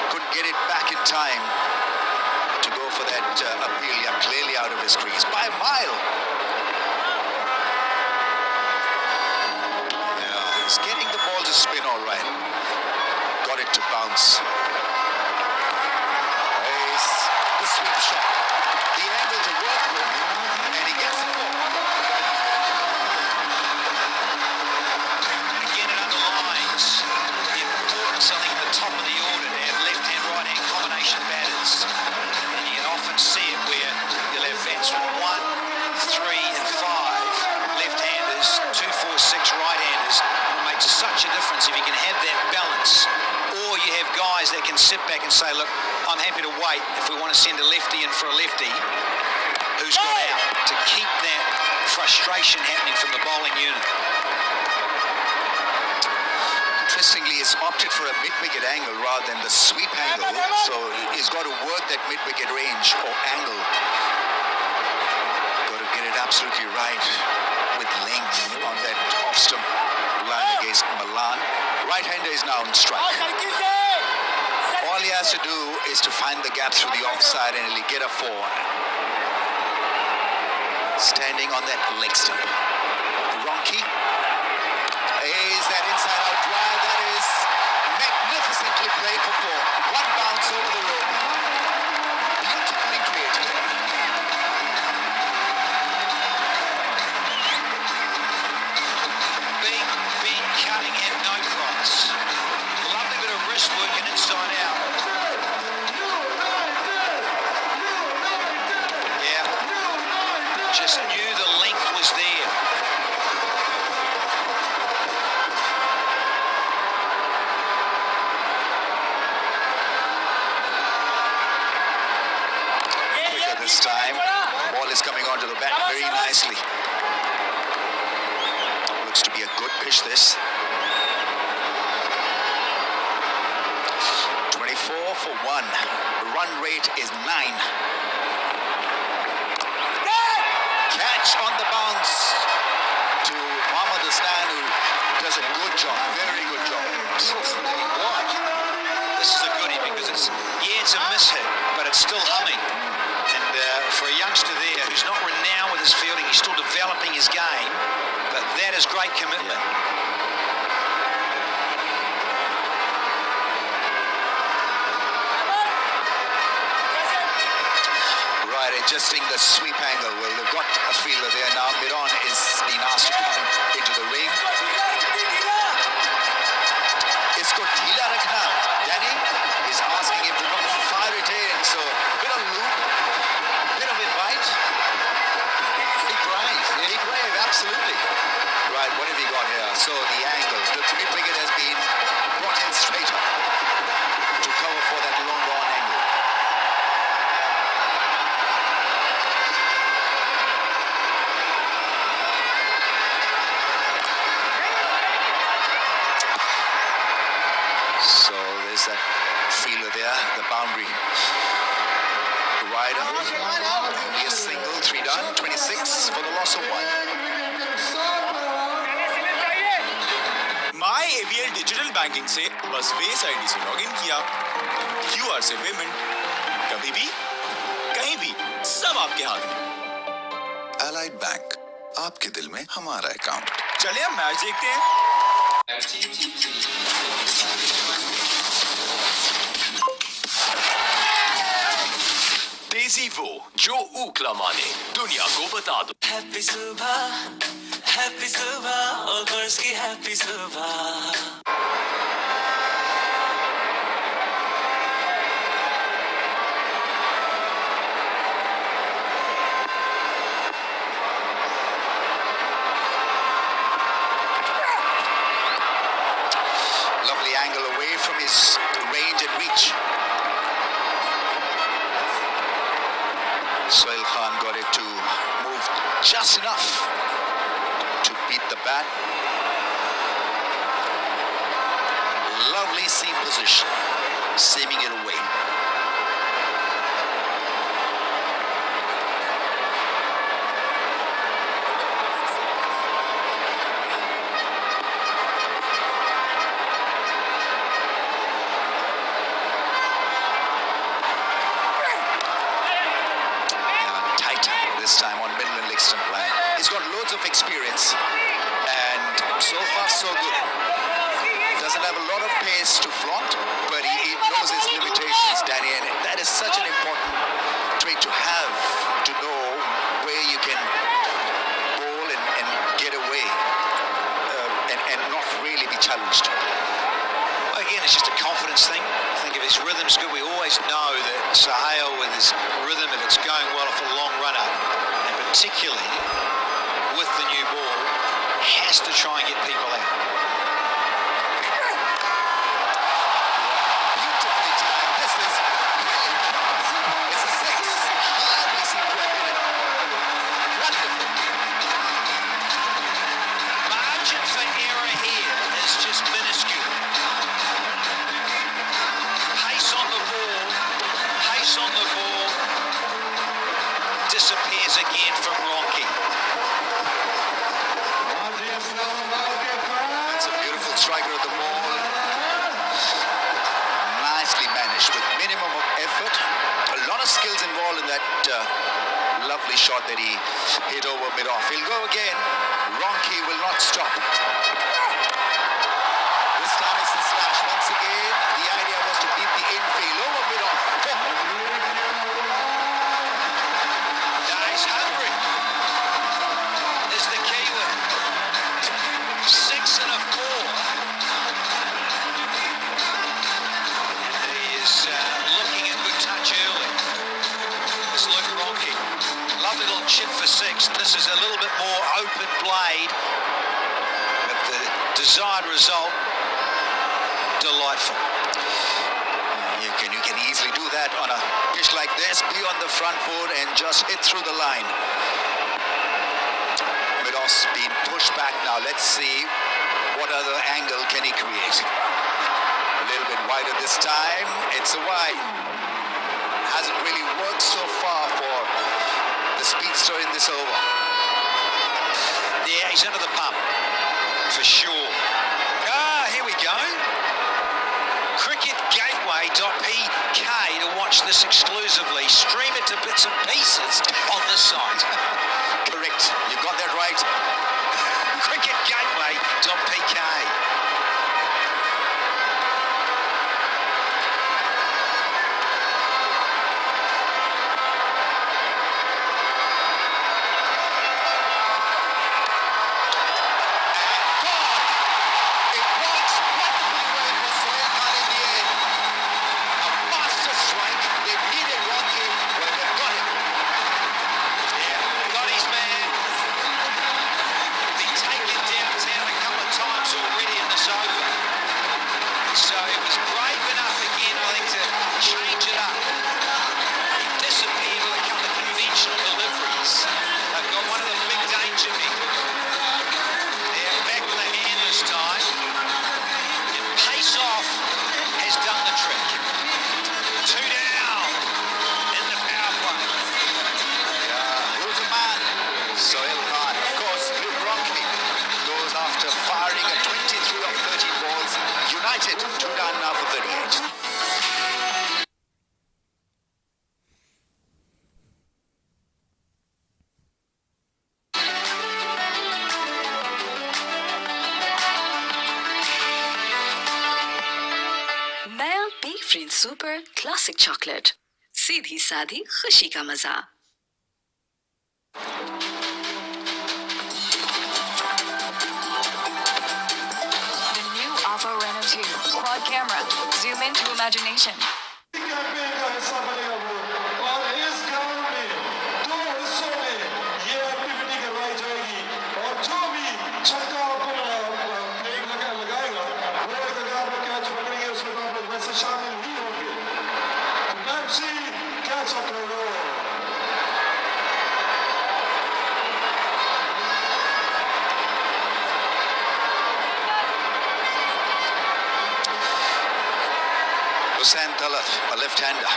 couldn't get it back in time to go for that appeal. Yeah, clearly out of his crease by a mile. Yeah, he's getting the ball to spin all right. Got it to bounce. There's the sweep shot. The angle to work with, and he gets the ball. Again, it underlines the importance, I think, at the top of the order to have left-hand, right-hand combination batters. And you can often see it where you'll have bats with 1, 3 and 5 left-handers, 2, 4, 6 right-handers. It makes such a difference if you can have that balance. Or you have guys that can sit back and say, look, I'm happy to wait if we want to send a lefty in for a lefty who's got out, to keep that frustration happening from the bowling unit. Interestingly, he's opted for a mid-wicket angle rather than the sweep angle, so he's got to work that mid-wicket range or angle. Got to get it absolutely right with length on that off-stump line against Malan. Right-hander is now on strike. All he has to do is to find the gap through the offside and he'll get a 4. Standing on that leg stump. Ronki is that inside-out drive. That is magnificently played for 4. One bounce over the rope. Beautifully created. Big cutting at no price. Lovely bit of wrist work and inside out. Yeah. Just knew the length was there. Quicker this time. Ball is coming onto the bat very nicely. Looks to be a good pitch, this. 24 for 1. The run rate is 9. Catch on the bounce to Mohammad Hassan, who does a good job, very good job. What? This is a goodie because it's a miss hit, but it's still humming. And for a youngster there who's not renowned with his fielding, he's still developing his game, but that is great commitment. Right, adjusting the sweep angle. Well, they've got a fielder there now. Miron is being asked to come into the ring. Isko dhila rakhna. Danny is asking him to not fire it in. So, bit of loop, bit of invite. Big drive. Big drive, absolutely. Right, what have we got here? So, the angle. The mid-wicket has been brought in straight up to cover for that long on angle. So there's that fielder there, the boundary. Rider, only a single, 3 done, 26 for the loss of 1. My ABL digital banking से बस face ID से login किया, QR से payment, कभी भी कहीं भी सब आपके हाथ में। एलाइड बैंक, आपके दिल में हमारा अकाउंट। चलिए अब मैच देखते हैं। तेजी वो जो ऊकला माने, दुनिया को बता दो। हैप्पी सुबह और गर्ल्स की हैप्पी सुबह। his range and reach. Sohail Khan got it to move just enough to beat the bat. Lovely seam position, seaming it away. This time on middle and leg stump line. He's got loads of experience and so far so good. Doesn't have a lot of pace to flaunt, but he knows his limitations, Danny, and that is such an important trait to have, to know where you can bowl and get away and not really be challenged. Again, it's just a confidence thing. I think if his rhythm's good, we always know that Sohail, with his rhythm, if it's going well for a long run up, and particularly with the new ball, has to try and get people out. Beautifully timed. This is brilliant. It's a six. Hardly seem to have hit it. Wonderful. Margin for error here is just minuscule. Pace on the ball, disappears again from Ronke. That's a beautiful striker at the ball. Nicely managed with minimum of effort. A lot of skills involved in that lovely shot that he hit over mid-off. He'll go again. Ronke will not stop. This time it's the slash. Once again, the idea was to beat the infield over mid-off. He's hungry. Is the key word. 6 and a 4. He is looking in good touch early. This Luke Ronke. Lovely little chip for 6. This is a little bit more open blade, but the desired result, delightful. You can easily do that on a pitch like this. Be on the front foot and just hit through the line. Mid-off's being pushed back now. Let's see what other angle can he create. A little bit wider this time. It's a wide. Hasn't really worked so far for the speedster in this over. Yeah, he's under the pump, for sure. Here we go. cricketgateway.pk to watch this exclusively. Stream it to bits and pieces on the site. Correct. You got that right. cricketgateway.pk. Super classic chocolate, सीधी साधी खुशी का मजा। The new Alfa Renault 2 quad camera. Zoom into imagination. छक्का लगाएगा वो एक अगर कैच पकड़ेंगे उसमें से शामिल नहीं होंगे। मैक्सी कैच अप करो। Hussain Talat, a left-hander.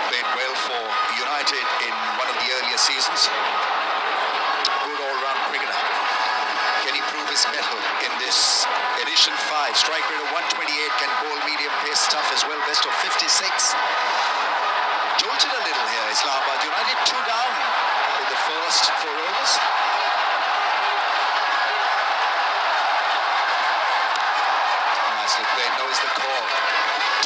Played well for United in one of the earlier seasons. Good all-round cricketer. Can he prove his mettle in this edition 5? Strike rate of 128, can bowl medium pace stuff as well. Best of 56. Jolted a little here, Islamabad United. 2 down in the first 4 overs. Nicely played, knows the call.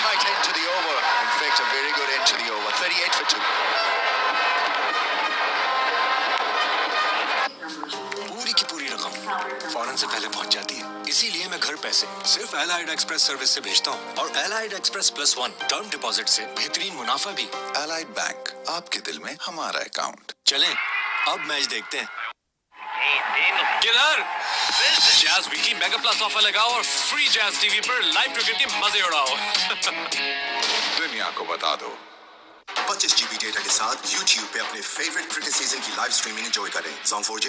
Tight end to the over. In fact, a very good end to the over. 38 for 2. पूरी की पूरी रकम फौरन से पहले पहुंच जाती है। इसीलिए मैं घर पैसे सिर्फ एलाइड एक्सप्रेस सर्विस से भेजता हूँ और एलाइड एक्सप्रेस +1 टर्म डिपॉजिट से बेहतरीन मुनाफा भी। एलाइड बैंक, आपके दिल में हमारा अकाउंट। चलें, अब मैच देखते हैं। किधर? Jazz weekly mega plus offer लगाओ और फ्री जैज टीवी पर लाइव क्रिकेट के मजे उड़ाओ। दुनिया को बता दो। 25 GB डेटा के साथ YouTube पे अपने फेवरेट क्रिकेट सीजन की लाइव स्ट्रीमिंग एंजॉय करें। Zone 4G।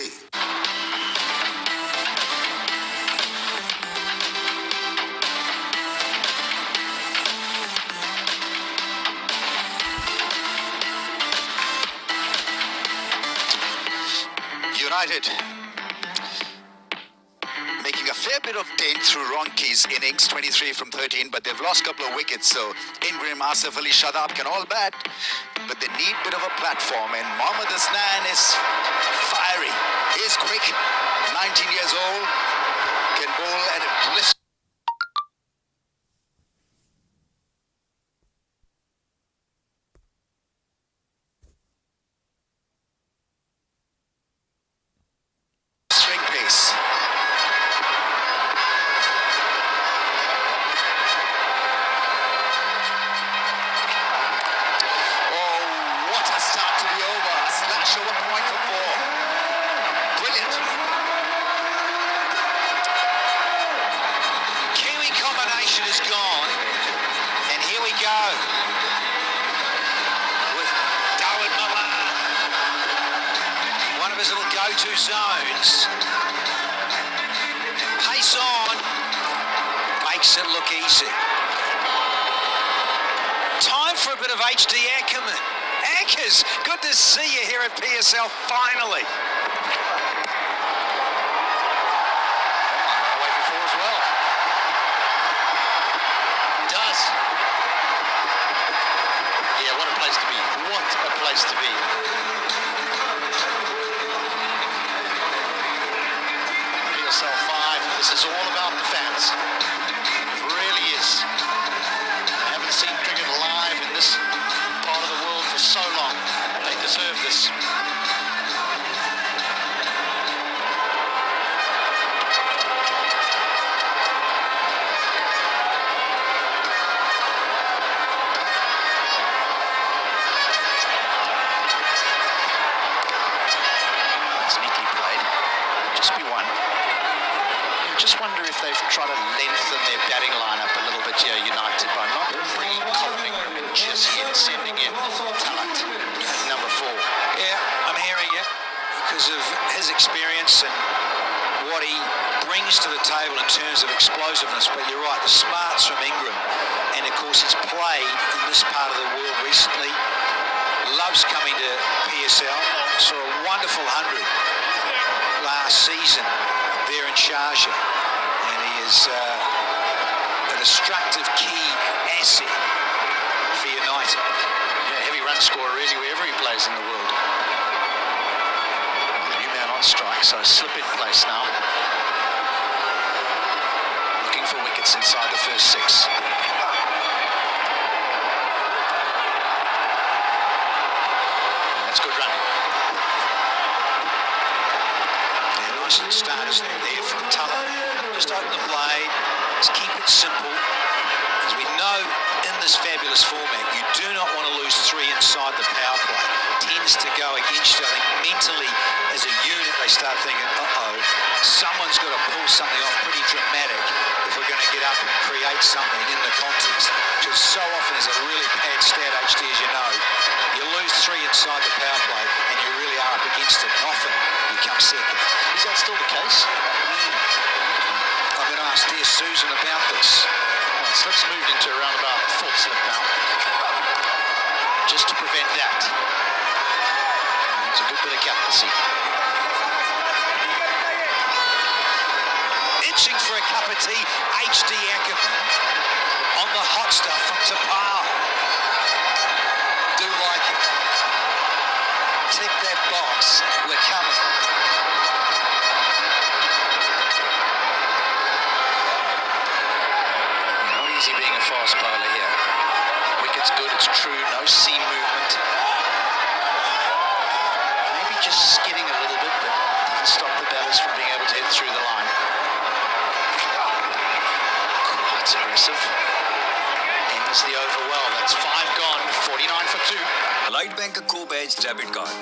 United making a fair bit of dent through Ronke's innings, 23 from 13, but they've lost a couple of wickets, so Ingram, Asif Ali, Shadab can all bat, but they need a bit of a platform, and Mohammad Hasnan is fiery, is quick, 19 years old, can bowl at a blistering. Pace. Go-to zones. Pace on. Makes it look easy. Time for a bit of HD Ackerman. Ackers, good to see you here at PSL finally. Away before as well. Does. Yeah, what a place to be. What a place to be. PSL5, this is all about the fans. It really is. I haven't seen cricket live in this part of the world for so long. They deserve this. It's neatly played. Just be one. You just wonder if they've tried to lengthen their batting lineup a little bit here, United, by not bringing Colvin and just sending in Talat at number 4. Yeah, I'm hearing you because of his experience and what he brings to the table in terms of explosiveness. But you're right, the smarts from Ingram, and of course he's played in this part of the world recently. Loves coming to PSL. Saw a wonderful 100 last season there in Sharjah, and he is a destructive key asset for United. Yeah, heavy run scorer really wherever he plays in the world. The new man on strike, so slip in place now. Looking for wickets inside the first 6. That's good running. Yeah, nice little starters there from Tuller. Just open the blade, just keep it simple. As we know in this fabulous format, you do not want to lose 3 inside the power play. Tends to go against you. I think mentally, as a unit, they start thinking, uh-oh, someone's got to pull something off pretty dramatic if we're going to get up and create something in the context. Because so often there's a really bad stat, HD, as you know. You lose 3 inside the power play and you really are up against it. And often you come second. Is that still the case? I'm going to ask dear Susan about this. Well, slip's moved into a roundabout fourth slip now. Just to prevent that. It's a good bit of captaincy. Itching for a cup of tea, HD Ackerman on the hot stuff from Tapao. Do like it. Tick that box. We're coming. Not easy being a fast bowler here. Wicket's good, it's true, no seam movement. Maybe just skidding a little bit, but doesn't stop the batters from being able to hit through the line. That's aggressive. Ends the over well. That's 5 gone, 49 for 2. Allied bank का को batch debit card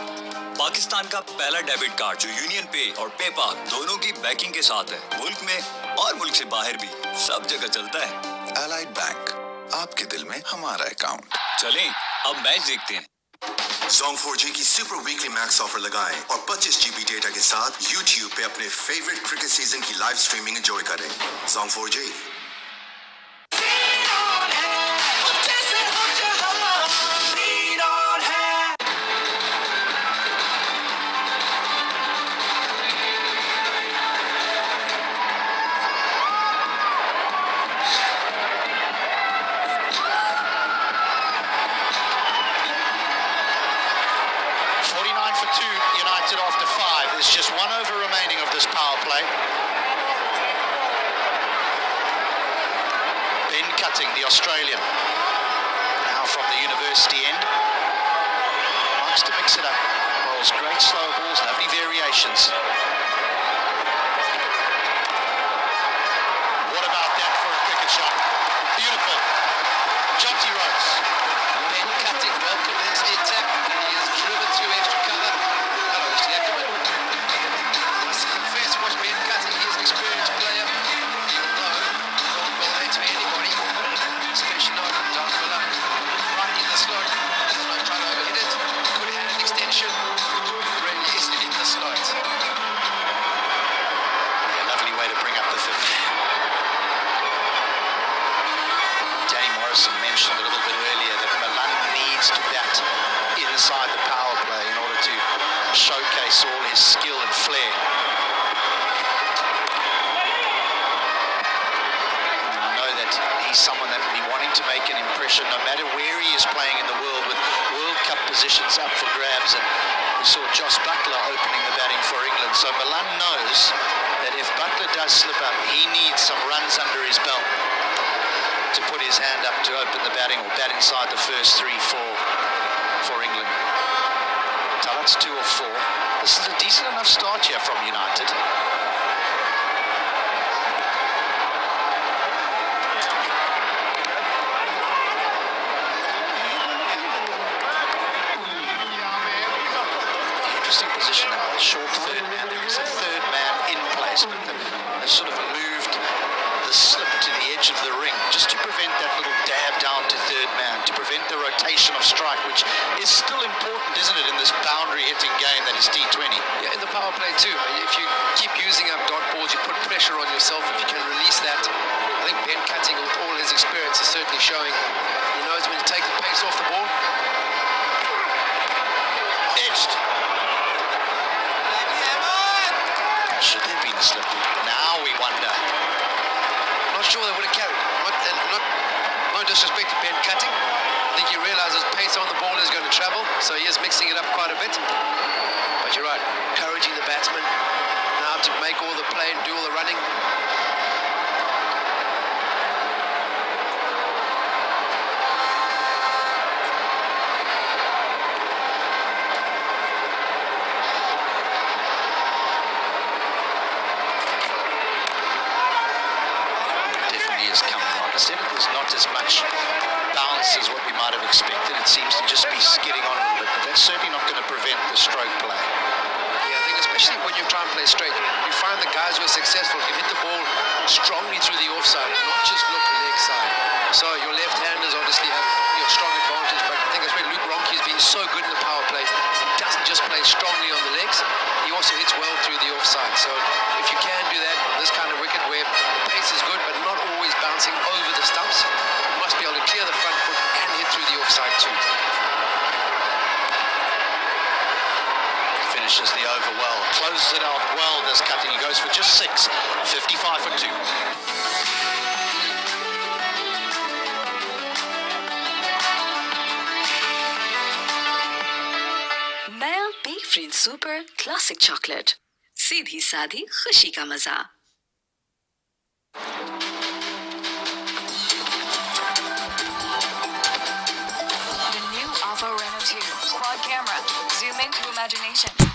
Pakistan का पहला debit card जो union पे और Peppa दोनों की banking के साथ है। मुल्क में और मुल्क से बाहर भी सब जगह चलता है। अलाइड बैंक, आपके दिल में हमारा अकाउंट। चलें, अब मैच देखते हैं। Zong 4G की सुपर वीकली मैक्स ऑफर लगाएं और 25 GB डेटा के साथ YouTube पे अपने फेवरेट क्रिकेट सीजन की लाइव स्ट्रीमिंग एंजॉय करें। Zong 4G। After 5, there's just 1 over remaining of this power play. Ben Cutting, the Australian, now from the university end, likes to mix it up, bowls great slow balls, lovely variations. What about that for a cricket shot? Beautiful. Jonty Rhodes. Ben Cutting welcomes the attack. He is driven to extra cover. Mentioned a little bit earlier that Milan needs to bat inside the power play in order to showcase all his skill and flair. And I know that he's someone that will be wanting to make an impression no matter where he is playing in the world, with World Cup positions up for grabs. And we saw Josh Buttler opening the batting for England. So Milan knows that if Buttler does slip up, he needs some runs under his belt to put his hand up to open the batting or bat inside the first 3-4 for England. Talat's 2 or 4. This is a decent enough start here from United. Interesting position now, the short third man. There is a third man in place, but they've sort of moved the slip to the edge of the ring just to prevent that little dab down to third man, to prevent the rotation of strike, which is still important, isn't it, in this boundary hitting game that is T20. Yeah, in the power play too. If you keep using up dot balls, you put pressure on yourself. If you can release that, I think Ben Cutting, with all his experience, is certainly showing he knows when to take the pace off the ball. Edged. Should there be a slip? Now we wonder. Not sure they would have carried. No disrespect to Ben Cutting. I think he realizes pace on the ball is going to travel, so he is mixing it up quite a bit. But you're right, encouraging the batsman now to make all the play and do all the running. Instead, it was not as much bounce as what we might have expected. It seems to just be skidding on a little bit, but that's certainly not going to prevent the stroke play. Yeah, I think especially when you try and play straight. You find the guys who are successful can hit the ball strongly through the offside, not just look leg side. So your left-handers obviously have strong advantage, but I think that's where Luke Ronke has been so good in the power play. He doesn't just play strongly on the legs, he also hits well through the offside. So if you can do that on this kind of wicket where the pace is good but not always bouncing over the stumps, you must be able to clear the front foot and hit through the offside too. Finishes the over well, closes it out well, does Cutting. He goes for just 6, 55 for 2. नया B friend super classic chocolate, सीधी साधी खुशी का मजा। The new Alfa Renault 2 quad camera. Zoom into imagination.